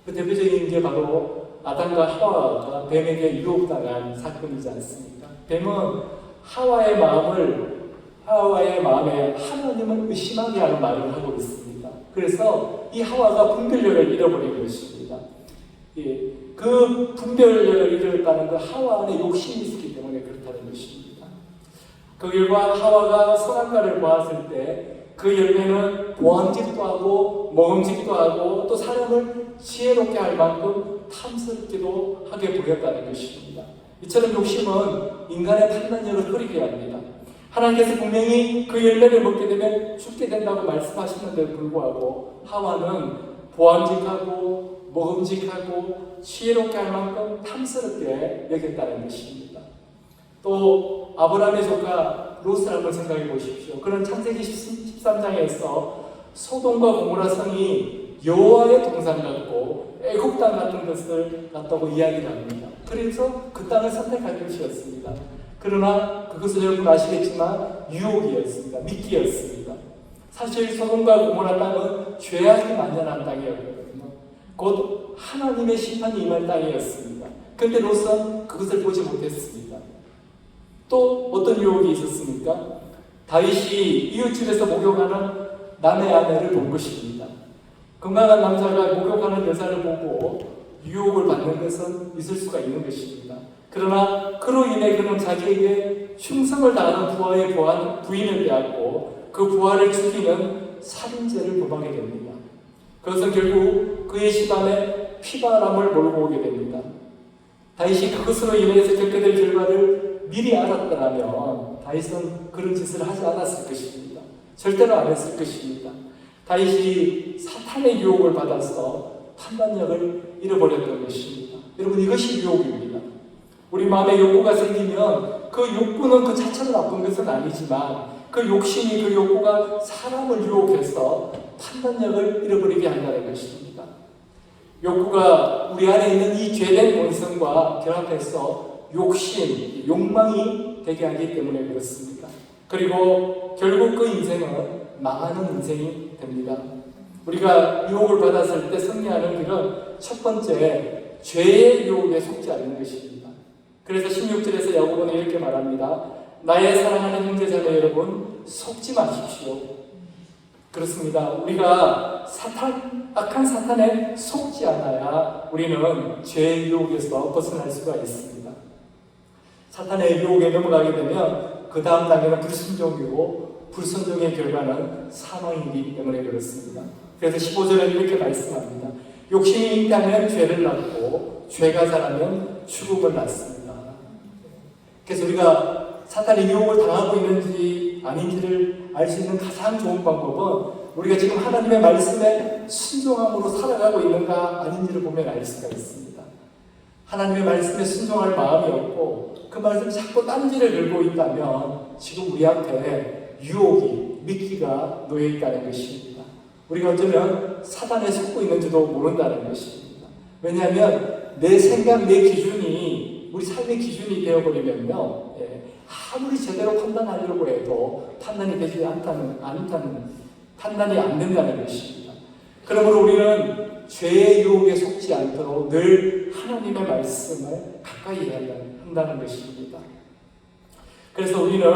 그 대표적인 게 바로 아담과 하와가 뱀에게 유혹당한 사건이지 않습니까? 뱀은 하와의 마음에 하나님을 의심하게 하는 말을 하고 있습니다. 그래서 이 하와가 분별력을 잃어버린 것입니다. 그 분별력을 잃었다는 건 하와 안에 욕심이 있었기 때문에 그렇다는 것입니다. 그 결과 하와가 선악과를 보았을 때 그 열매는 보암직도 하고 먹음직도 하고 또 사람을 지혜롭게 할 만큼 탐스럽기도 하게 보였다는 것입니다. 이처럼 욕심은 인간의 판단력을 흐리게 합니다. 하나님께서 분명히 그 열매를 먹게 되면 죽게 된다고 말씀하시는데도 불구하고 하와는 보암직하고 먹음직하고 지혜롭게 할 만큼 탐스럽게 여겼다는 것입니다. 또 아브라함의 조카 롯을 한번 생각해 보십시오. 그런 창세기 13장에서 소돔과 고모라 성이 여호와의 동산 같고 애국 땅 같은 것을 갖다고 이야기를 합니다. 그래서 그 땅을 선택한 것이었습니다. 그러나 그것은 여러분 아시겠지만 유혹이었습니다. 미끼였습니다. 사실 소돔과 고모라 땅은 죄악이 만연한 땅이었거든요. 곧 하나님의 심판이 임할 땅이었습니다. 그런데 롯은 그것을 보지 못했습니다. 또 어떤 유혹이 있었습니까? 다윗이 이웃집에서 목욕하는 남의 아내를 본 것입니다. 건강한 남자가 목욕하는 여자를 보고 유혹을 받는 것은 있을 수가 있는 것입니다. 그러나 그로 인해 그는 자기에게 충성을 다하는 부하의 부인을 빼앗고 그 부하를 죽이는 살인죄를 범하게 됩니다. 그것은 결국 그의 집안에 피바람을 몰고 오게 됩니다. 다윗이 그것으로 인해서 겪게 될 결과를 미리 알았더라면 다윗은 그런 짓을 하지 않았을 것입니다. 절대로 안 했을 것입니다. 다윗이 사탄의 유혹을 받아서 판단력을 잃어버렸던 것입니다. 여러분, 이것이 유혹입니다. 우리 마음에 욕구가 생기면 그 욕구는 그 자체로 나쁜 것은 아니지만 그 욕심이, 그 욕구가 사람을 유혹해서 판단력을 잃어버리게 한다는 것입니다. 욕구가 우리 안에 있는 이 죄된 본성과 결합해서 욕심, 욕망이 되게 하기 때문에 그렇습니다. 그리고 결국 그 인생은 망하는 인생이 됩니다. 우리가 유혹을 받았을 때 승리하는 길은 첫 번째, 죄의 유혹에 속지 않는 것입니다. 그래서 16절에서 야고보는 이렇게 말합니다. 나의 사랑하는 형제자매 여러분, 속지 마십시오. 그렇습니다. 우리가 악한 사탄에 속지 않아야 우리는 죄의 유혹에서 벗어날 수가 있습니다. 사탄의 유혹에 넘어가게 되면 그 다음 단계는 불순종이고 불순종의 결과는 사망이기 때문에 그렇습니다. 그래서 15절은 이렇게 말씀합니다. 욕심이 있다면 죄를 낳고 죄가 자라면 죽음을 낳습니다. 그래서 우리가 사탄의 유혹을 당하고 있는지 아닌지를 알 수 있는 가장 좋은 방법은 우리가 지금 하나님의 말씀에 순종함으로 살아가고 있는가 아닌지를 보면 알 수가 있습니다. 하나님의 말씀에 순종할 마음이 없고 그 말씀에 자꾸 딴지를 걸고 있다면 지금 우리 앞에 유혹이, 미끼가 놓여 있다는 것입니다. 우리가 어쩌면 사단에 속고 있는지도 모른다는 것입니다. 왜냐하면 내 생각, 내 기준이 우리 삶의 기준이 되어버리면요, 아무리 제대로 판단하려고 해도 판단이 되지 판단이 안 된다는 것입니다. 그러므로 우리는 죄의 유혹에 속지 않도록 늘 하나님의 말씀을 가까이 해야 한다는 것입니다. 그래서 우리는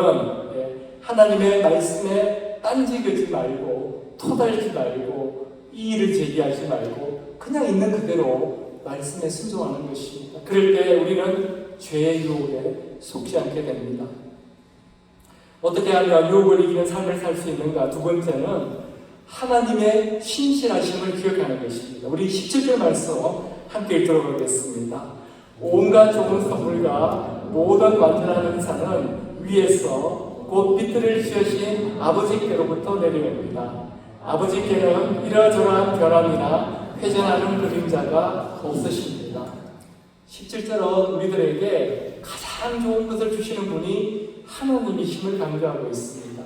하나님의 말씀에 딴지 걸지 말고 토달지 말고 이의를 제기하지 말고 그냥 있는 그대로 말씀에 순종하는 것입니다. 그럴 때 우리는 죄의 유혹에 속지 않게 됩니다. 어떻게 하면 유혹을 이기는 삶을 살 수 있는가? 두 번째는 하나님의 신실하심을 기억하는 것입니다. 우리 17절 말씀 함께 읽도록 하겠습니다. 온갖 좋은 선물과 모든 완전한 은사는 위에서 곧 빛들을 지으신 아버지께로부터 내려옵니다. 아버지께는 이러저러한 변함이나 회전하는 그림자가 없으십니다. 17절은 우리들에게 가장 좋은 것을 주시는 분이 하나님이심을 강조하고 있습니다.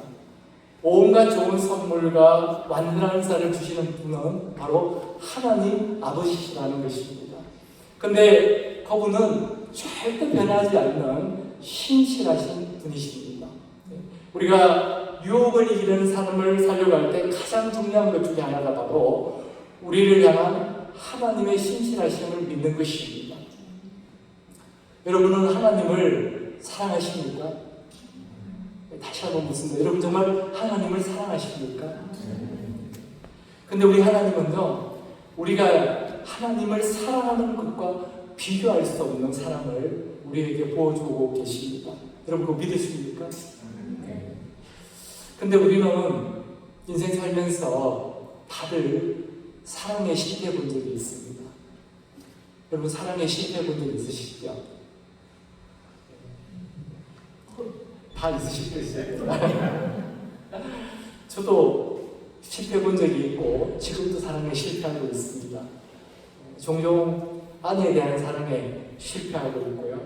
온갖 좋은 선물과 완전한 은사를 주시는 분은 바로 하나님 아버지시라는 것입니다. 근데 그분은 절대 변하지 않는 신실하신 분이십니다. 우리가 유혹을 이기는 삶을 살려갈 때 가장 중요한 것 중에 하나가 바로 우리를 향한 하나님의 신실하심을 믿는 것입니다. 여러분은 하나님을 사랑하십니까? 다시 한번 묻습니다. 여러분 정말 하나님을 사랑하십니까? 근데 우리 하나님은요, 우리가 하나님을 사랑하는 것과 비교할 수 없는 사랑을 우리에게 보여주고 계십니다. 여러분 그거 믿으십니까? 근데 우리는 인생 살면서 다들 사랑에 실패해 본 적이 있습니다. 여러분 사랑에 실패해 본 적 있으시죠? 다 있으실 거예요. 저도 실패해 본 적이 있고 지금도 사랑에 실패하고 있습니다. 종종 아내에 대한 사랑에 실패하고 있고요.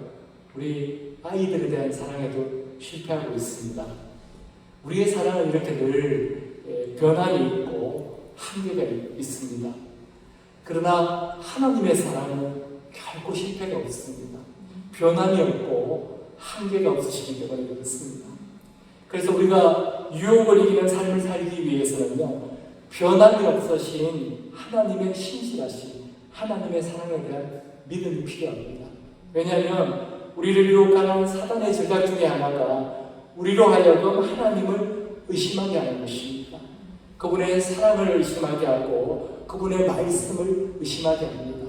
우리 아이들에 대한 사랑에도 실패하고 있습니다. 우리의 사랑은 이렇게 늘 변함이 있고 한계가 있습니다. 그러나 하나님의 사랑은 결코 실패가 없습니다. 변함이 없고 한계가 없으시기 때문에 그렇습니다. 그래서 우리가 유혹을 이기는 삶을 살기 위해서는요, 변함이 없으신 하나님의 신실하신 하나님의 사랑에 대한 믿음이 필요합니다. 왜냐하면 우리를 유혹하는 사단의 제작 중에 하나가 우리로 하여금 하나님을 의심하게 하는 것입니다. 그분의 사랑을 의심하게 하고 그분의 말씀을 의심하게 합니다.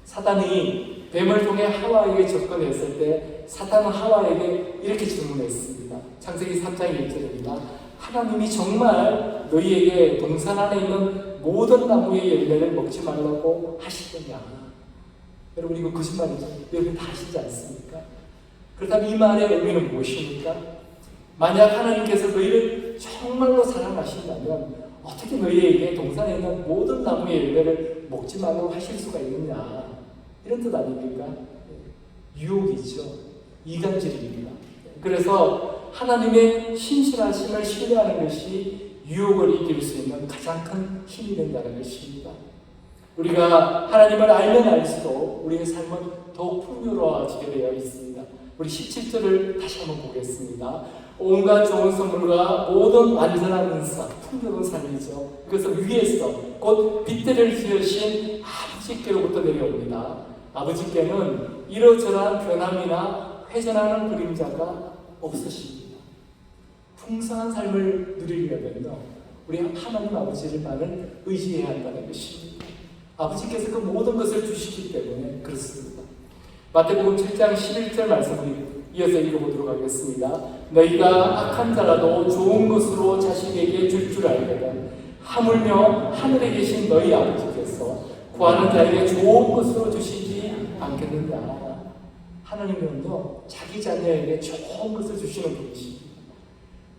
사단이 뱀을 통해 하와에게 접근했을 때 사탄은 하와에게 이렇게 질문했습니다. 창세기 3장 1절입니다. 하나님이 정말 너희에게 동산 안에 있는 모든 나무의 열매를 먹지 말라고 하시더냐? 여러분, 이거 거짓말이죠. 여러분 다 아시지 않습니까? 그렇다면 이 말의 의미는 무엇입니까? 만약 하나님께서 너희를 정말로 사랑하신다면 어떻게 너희에게 동산에 있는 모든 나무의 열매를 먹지 말라고 하실 수가 있느냐? 이런 뜻 아닙니까? 유혹이죠. 이간질입니다. 그래서 하나님의 신실하심을 신뢰하는 것이 유혹을 이길 수 있는 가장 큰 힘이 된다는 것입니다. 우리가 하나님을 알면 알수록 우리의 삶은 더욱 풍요로워지게 되어 있습니다. 우리 17절을 다시 한번 보겠습니다. 온갖 좋은 선물과 모든 완전한 은사, 풍요로운 삶이죠. 그것은 위에서 곧 빗대를 지으신 아버지께로부터 내려옵니다. 아버지께는 이러저러한 변함이나 회전하는 그림자가 없으십니다. 풍성한 삶을 누리려면요, 우리 하나님 아버지를 의지해야 한다는 것입니다. 아버지께서 그 모든 것을 주시기 때문에 그렇습니다. 마태복음 7장 11절 말씀을 이어서 읽어보도록 하겠습니다. 너희가 악한 자라도 좋은 것으로 자식에게 줄 줄 알거든 하물며 하늘에 계신 너희 아버지께서 구하는 자에게 좋은 것으로 주시지 않겠느냐. 하나님은요, 자기 자녀에게 좋은 것을 주시는 분이십니다.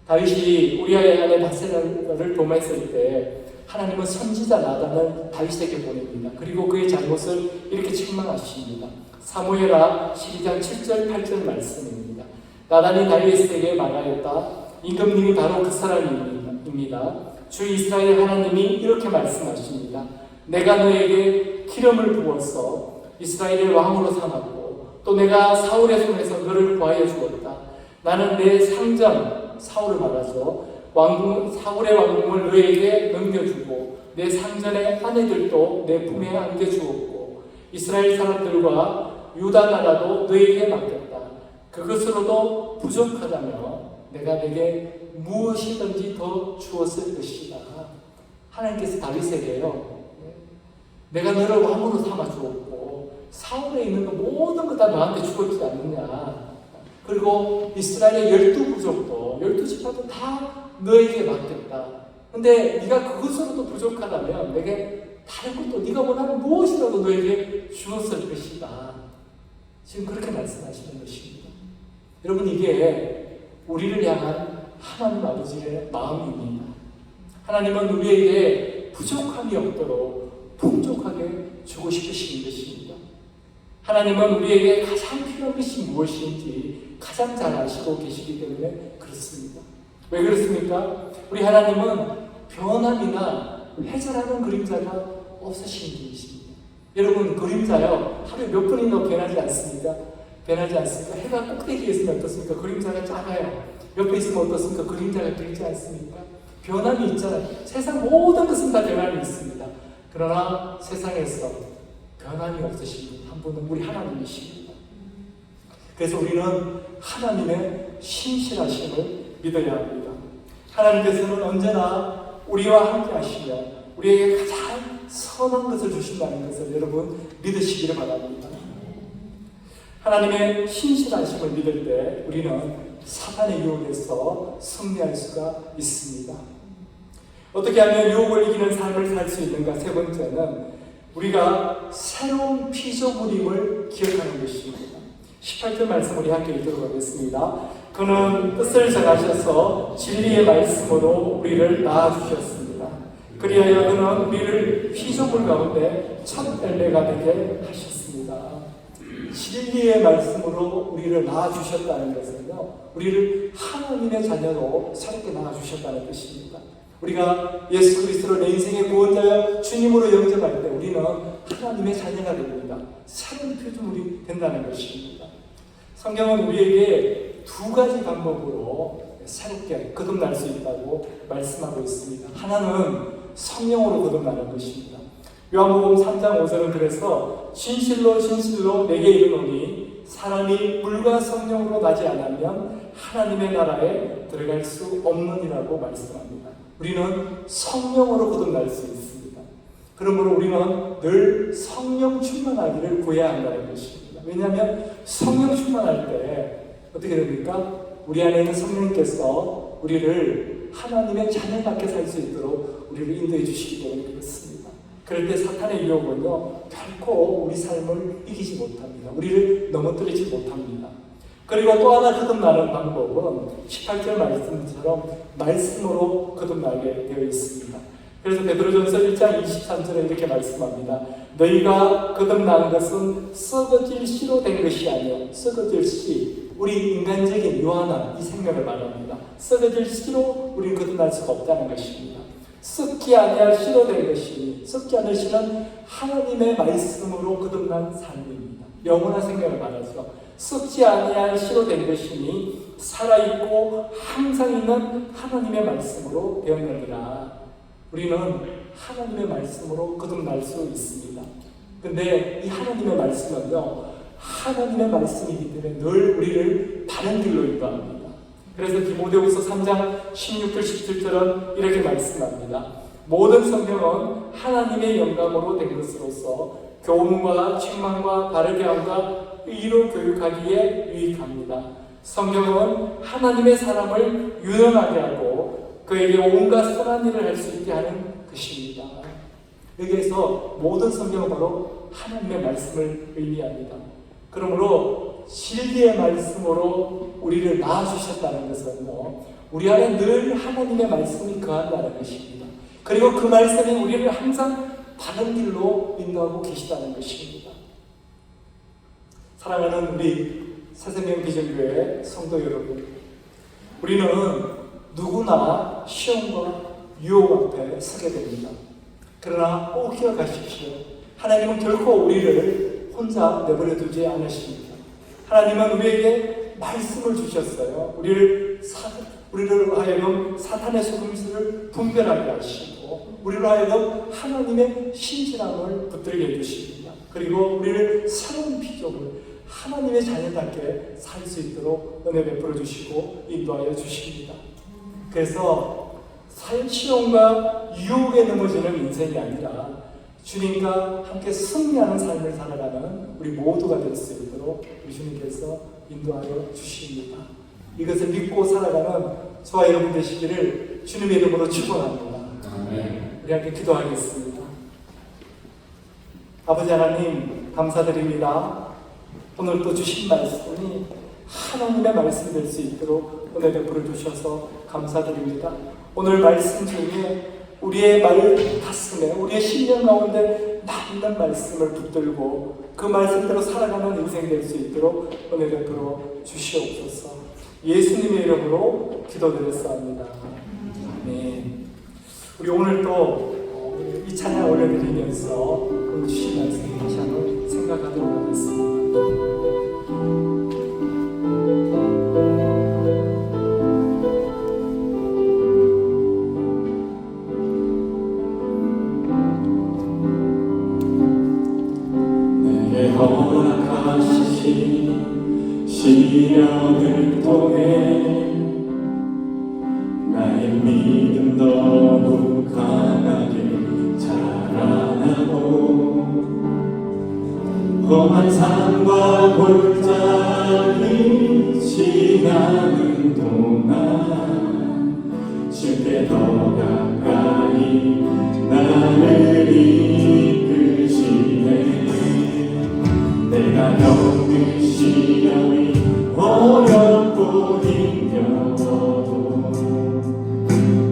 다윗이 우리아의 아내 바세바를 도모했을 때 하나님은 선지자 나단을 다윗에게 보냅니다. 그리고 그의 잘못을 이렇게 책망하십니다. 사무엘하 12장 7절 8절 말씀입니다. 나단이 다윗에게 말하였다. 임금님이 바로 그 사람입니다. 주 이스라엘 하나님이 이렇게 말씀하십니다. 내가 너에게 기름을 부어서 이스라엘의 왕으로 삼았고 또 내가 사울의 손에서 너를 구하여 주었다. 나는 내 상전 사울을 말하죠. 사울의 왕궁을 너에게 넘겨주고 내 상전의 아내들도 내 품에 안겨주었고 이스라엘 사람들과 유다 나라도 너에게 맡겼다. 그것으로도 부족하다며 내가 내게 무엇이든지 더 주었을 것이다. 하나님께서 다윗에게요, 내가 너를 왕으로 삼아주었고 사울에 있는 그 모든 것 다 너한테 주었지 않느냐. 그리고 이스라엘의 12부족도 12지파도 다 너에게 맡겼다. 근데 네가 그것으로도 부족하다면 내게 다른 것도 네가 원하는 무엇이라도 너에게 주었을 것이다. 지금 그렇게 말씀하시는 것입니다. 여러분, 이게 우리를 향한 하나님 아버지의 마음입니다. 하나님은 우리에게 부족함이 없도록 풍족하게 주고 싶으신 것입니다. 하나님은 우리에게 가장 필요한 것이 무엇인지 가장 잘 아시고 계시기 때문에 그렇습니다. 왜 그렇습니까? 우리 하나님은 변함이나 회전하는 그림자가 없으신 분이십니다. 여러분, 그림자요, 하루에 몇 번이나 변하지 않습니까? 변하지 않습니까? 해가 꼭대기에 있으면 어떻습니까? 그림자가 작아요. 옆에 있으면 어떻습니까? 그림자가 길지 않습니까? 변함이 있잖아요. 세상 모든 것은 다 변함이 있습니다. 그러나 세상에서 변함이 없으신 한 분은 우리 하나님이십니다. 그래서 우리는 하나님의 신실하심을 믿어야 합니다. 하나님께서는 언제나 우리와 함께 하시며 우리에게 가장 선한 것을 주신다는 것을 여러분 믿으시기를 바랍니다. 하나님의 신실하심을 믿을 때 우리는 사탄의 유혹에서 승리할 수가 있습니다. 어떻게 하면 유혹을 이기는 삶을 살 수 있는가? 세 번째는 우리가 새로운 피조물임을 기억하는 것입니다. 18절 말씀 우리 함께 읽도록 하겠습니다. 그는 뜻을 정하셔서 진리의 말씀으로 우리를 낳아주셨습니다. 그리하여 그는 우리를 피조물 가운데 첫 열매가 되게 하셨습니다. 진리의 말씀으로 우리를 낳아주셨다는 것은요, 우리를 하나님의 자녀로 새롭게 낳아주셨다는 뜻입니다. 우리가 예수 그리스도를 내 인생의 구원자여 주님으로 영접할 때 우리는 하나님의 자녀가 됩니다. 새로운 표준물이 된다는 것입니다. 성경은 우리에게 두 가지 방법으로 새롭게 거듭날 수 있다고 말씀하고 있습니다. 하나는 성령으로 거듭나는 것입니다. 요한복음 3장 5절은 그래서 진실로 진실로 내게 이르노니 사람이 물과 성령으로 나지 않으면 하나님의 나라에 들어갈 수 없느니라고 말씀합니다. 우리는 성령으로 거듭날 수 있습니다. 그러므로 우리는 늘 성령 충만하기를 구해야 한다는 것입니다. 왜냐하면 성령 충만할 때 어떻게 됩니까? 우리 안에 있는 성령님께서 우리를 하나님의 자녀답게 살 수 있도록 우리를 인도해 주시기 때문에 그렇습니다. 그럴 때 사탄의 유혹은요 결코 우리 삶을 이기지 못합니다. 우리를 넘어뜨리지 못합니다. 그리고 또 하나 거듭나는 방법은 18절 말씀처럼 말씀으로 거듭나게 되어 있습니다. 그래서 베드로전서 1장 23절에 이렇게 말씀합니다. 너희가 거듭난 것은 썩어질 씨로 된 것이 아니요 썩어질 씨, 우리 인간적인 유한한 이 생명을 말합니다. 썩어질 씨로 우리는 거듭날 수가 없다는 것입니다. 썩지 아니할 씨로 된 것이니, 썩지 않을 씨는 하나님의 말씀으로 거듭난 삶입니다. 영원한 생명을 말하죠. 썩지 아니할 씨로 된 것이니 살아있고 항상 있는 하나님의 말씀으로 되었느니라. 우리는 하나님의 말씀으로 거듭날 수 있습니다. 근데 이 하나님의 말씀은요 하나님의 말씀이기 때문에 늘 우리를 바른 길로 인도합니다. 그래서 디모데후서 3장 16절 17절은 이렇게 말씀합니다. 모든 성경은 하나님의 영감으로 된 것으로서 교훈과 책망과 바르게 함과 의로 교육하기에 유익합니다. 성경은 하나님의 사람을 유능하게 하고 그에게 온갖 선한 일을 할 수 있게 하는 것입니다. 여기에서 모든 성경은 바로 하나님의 말씀을 의미합니다. 그러므로 진리의 말씀으로 우리를 낳아주셨다는 것은요 우리 안에 늘 하나님의 말씀이 거한다는 것입니다. 그리고 그 말씀이 우리를 항상 바른 길로 인도하고 계시다는 것입니다. 사랑하는 우리 새생명 비전교회 성도 여러분, 우리는 누구나 시험과 유혹 앞에 서게 됩니다. 그러나 꼭 기억하십시오. 하나님은 결코 우리를 혼자 내버려 두지 않으십니다. 하나님은 우리에게 말씀을 주셨어요. 우리를 하여금 사탄의 속임수를 분별하게 하시고 우리로 하여금 하나님의 신실함을 붙들게 해주십니다. 그리고 우리를 새로운 피조물 하나님의 자녀답게 살 수 있도록 은혜 베풀어 주시고 인도하여 주십니다. 그래서 시험과 유혹에 넘어지는 인생이 아니라 주님과 함께 승리하는 삶을 살아가는 우리 모두가 될 수 있도록 주님께서 인도하여 주십니다. 이것을 믿고 살아가는 저와 여러분 되시기를 주님의 이름으로 축원합니다. 우리 함께 기도하겠습니다. 아버지 하나님 감사드립니다. 오늘 또 주신 말씀이 하나님의 말씀이 될 수 있도록 은혜 베풀어 주셔서 감사드립니다. 오늘 말씀 중에 우리의 가슴에 우리의 심령 가운데 남는 말씀을 붙들고 그 말씀대로 살아가는 인생 될 수 있도록 은혜 베풀어 주시옵소서. 예수님의 이름으로 기도드렸사옵니다. 아멘. 우리 오늘 또 이 찬양 올려드리면서 오늘 주신 말씀 다시 한번 생각하도록 하겠습니다. 내게 허락하신 시련을 통해 나의 믿음 너무 강하게 자라나고 험한 산과 골짜기 지나는 동안 주께 더 가까이 나를 이끄시네. 내가 겪는 시련이 어렵고 힘겨워도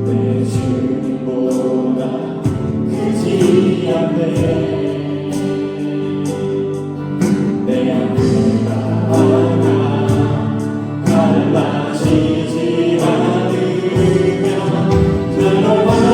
내 주님보다 크지 않네. 내 앞을 나아가 갈라지지 않으면 널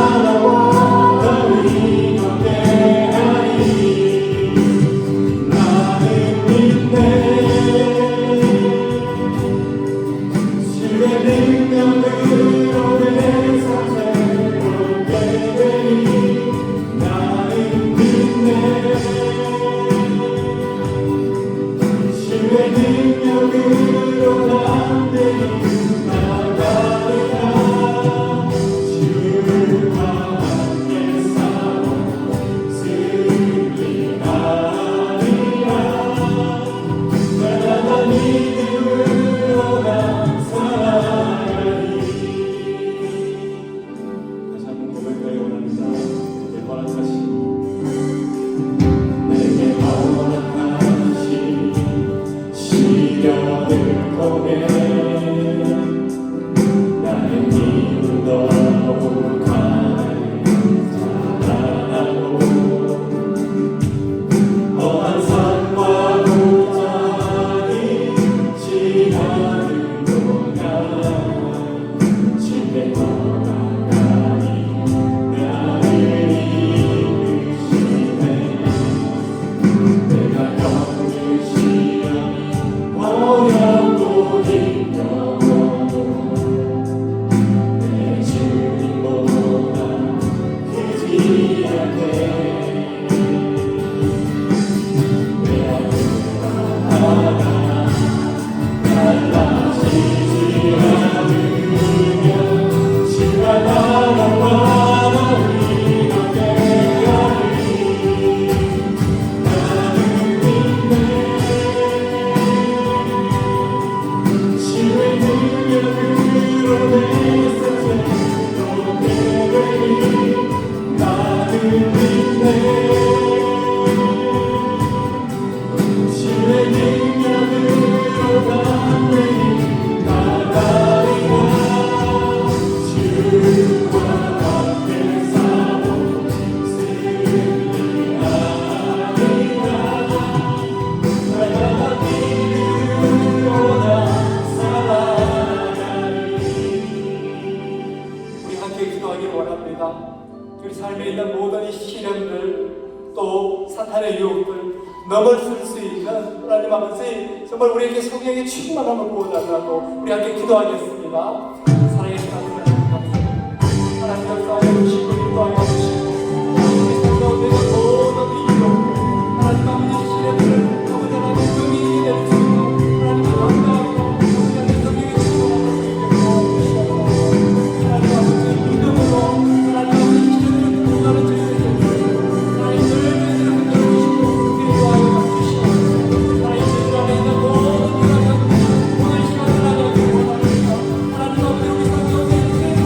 우리 삶에 있는 모든 이 시련들 또 사탄의 유혹들 넘어설 수 있는 하나님 아버지 정말 우리에게 성령의 충만함을 부어달라고 우리 함께 기도하겠습니다. 사랑의 하나님 감사합니다. 하나님 역사하여 주시고 인도하여 주시고 우리 삶 가운데 있는 모든 이 유혹들 하나님 아버지 시련들을 아버지 하나님 금이 내리시고 하나님 감사하고 우리 함께 성령의 충만함을 부어주시고 하나님 아버지 믿음으로 하나님 아버지 시련들을 구원하는 주님의 하나님 늘 붙들어주시고 인도하여 주시고 하나님 주 안에 있는 모든 일하여 오늘 시간을 하여 주시고 하나님 아버지 우리 삶 가운데 있는 모든 것들에서 유혹하지 않을 수 있도록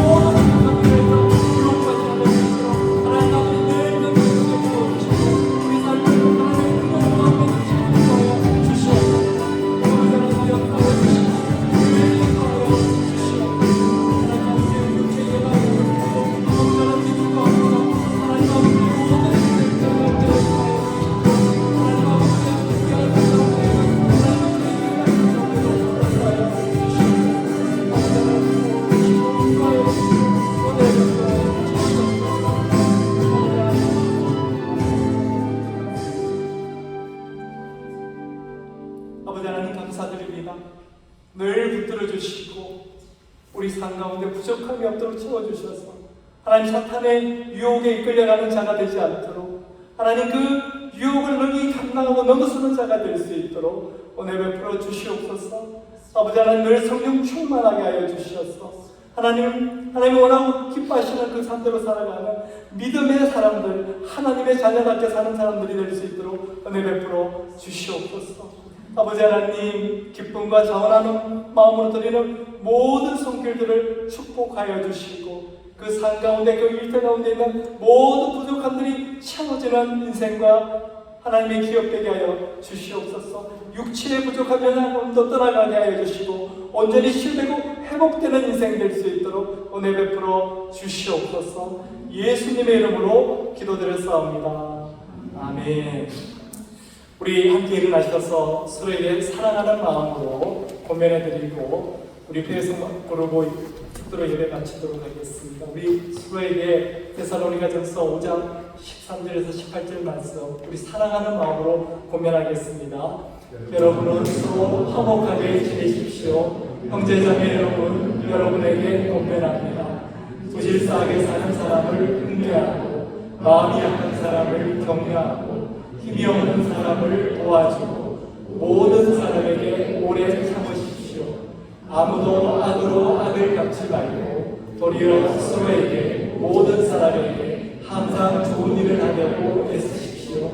하나님 아버지 늘 능력을 부어주시고 우리 삶을 하나님의 능력으로 만들어주시고 인도하여 주시옵소서. 오늘 하나님 역사하여 주시고 늘 인도하여 주시옵소서. 하나님 아버지 육체의 마음으로 아버지 하나님 감사드립니다. 늘 붙들어 주시고 우리 삶 가운데 부족함이 없도록 채워주셔서 하나님 사탄의 유혹에 이끌려가는 자가 되지 않도록 하나님 그 유혹을 능히 감당하고 넘어서는 자가 될 수 있도록 오늘 베풀어 주시옵소서. 아버지 하나님 늘 성령 충만하게 하여 주시옵소서. 하나님이 원하고 기뻐하시는 그 삶대로 살아가는 믿음의 사람들, 하나님의 자녀답게 사는 사람들이 될 수 있도록 은혜 베풀어 주시옵소서. 아버지 하나님 기쁨과 자원하는 마음으로 드리는 모든 손길들을 축복하여 주시고 그 삶 가운데 그 일터 가운데 있는 모든 부족함들이 채워지는 인생과 하나님의 기업되게 하여 주시옵소서. 육체의 부족한 영향도 떠나가게 하여 주시고 온전히 치유되고 회복되는 인생 될 수 있도록 은혜 베풀어 주시옵소서. 예수님의 이름으로 기도드렸사옵니다. 아멘. 우리 함께 일어나셔서 서로에게 사랑하는 마음으로 고면해드리고 우리 배송 부르고 특도로 예배 마치도록 하겠습니다. 우리 서로에게 데살로니가전서 5장 13절에서 18절 말씀 우리 사랑하는 마음으로 고면하겠습니다. 여러분은 서로 화목하게 지내십시오. 형제자매 여러분, 여러분에게 권면합니다. 부실사하게 사는 사람을 흉내하고 마음이 약한 사람을 격려하고 힘이 없는 사람을 도와주고 모든 사람에게 오래 참으십시오. 아무도 악으로 악을 갚지 말고 도리어 스스로에게 모든 사람에게 항상 좋은 일을 하려고 애쓰십시오.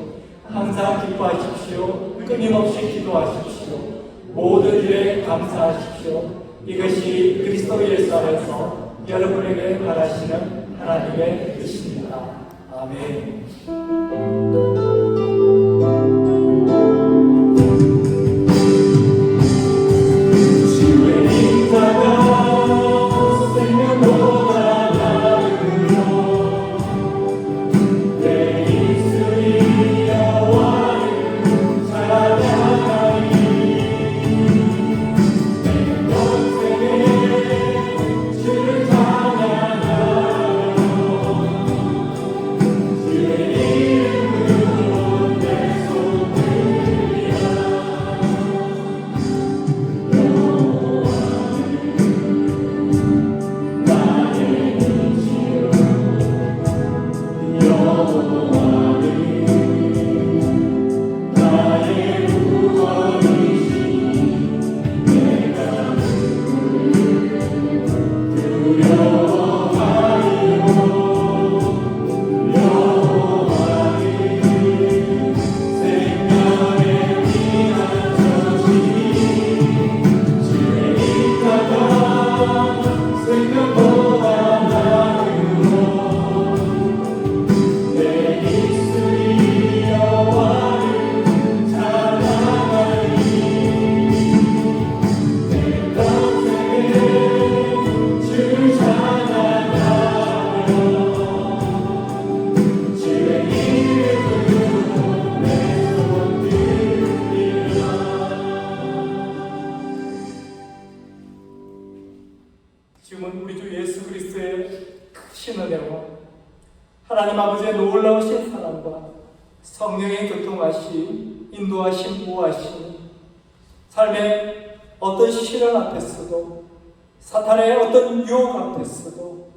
항상 기뻐하십시오. 끊임없이 기도하십시오. 모든 일에 감사하십시오. 이것이 그리스도 예수 안에서 여러분에게 바라시는 하나님의 뜻입니다. 아멘. 주의 이름으로 그리스도의 크신 은혜와 하나님 아버지의 놀라우신 사랑과 성령의 교통하심, 인도하심, 보호하심, 삶의 어떤 시련 앞에서도 사탄의 어떤 유혹 앞에서도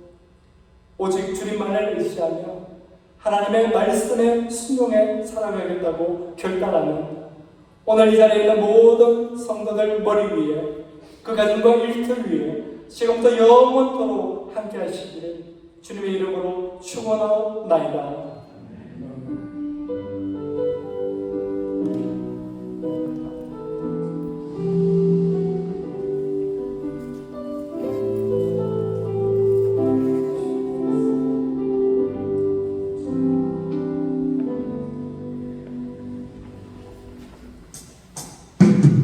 오직 주님만을 의지하며 하나님의 말씀에 순종해 살아가겠다고 결단하는 오늘 이 자리에 있는 모든 성도들 머리 위에 그 가정과 일터 위에 지금부터 영원토록 함께 하시기를 주님의 이름으로 축원하옵나이다.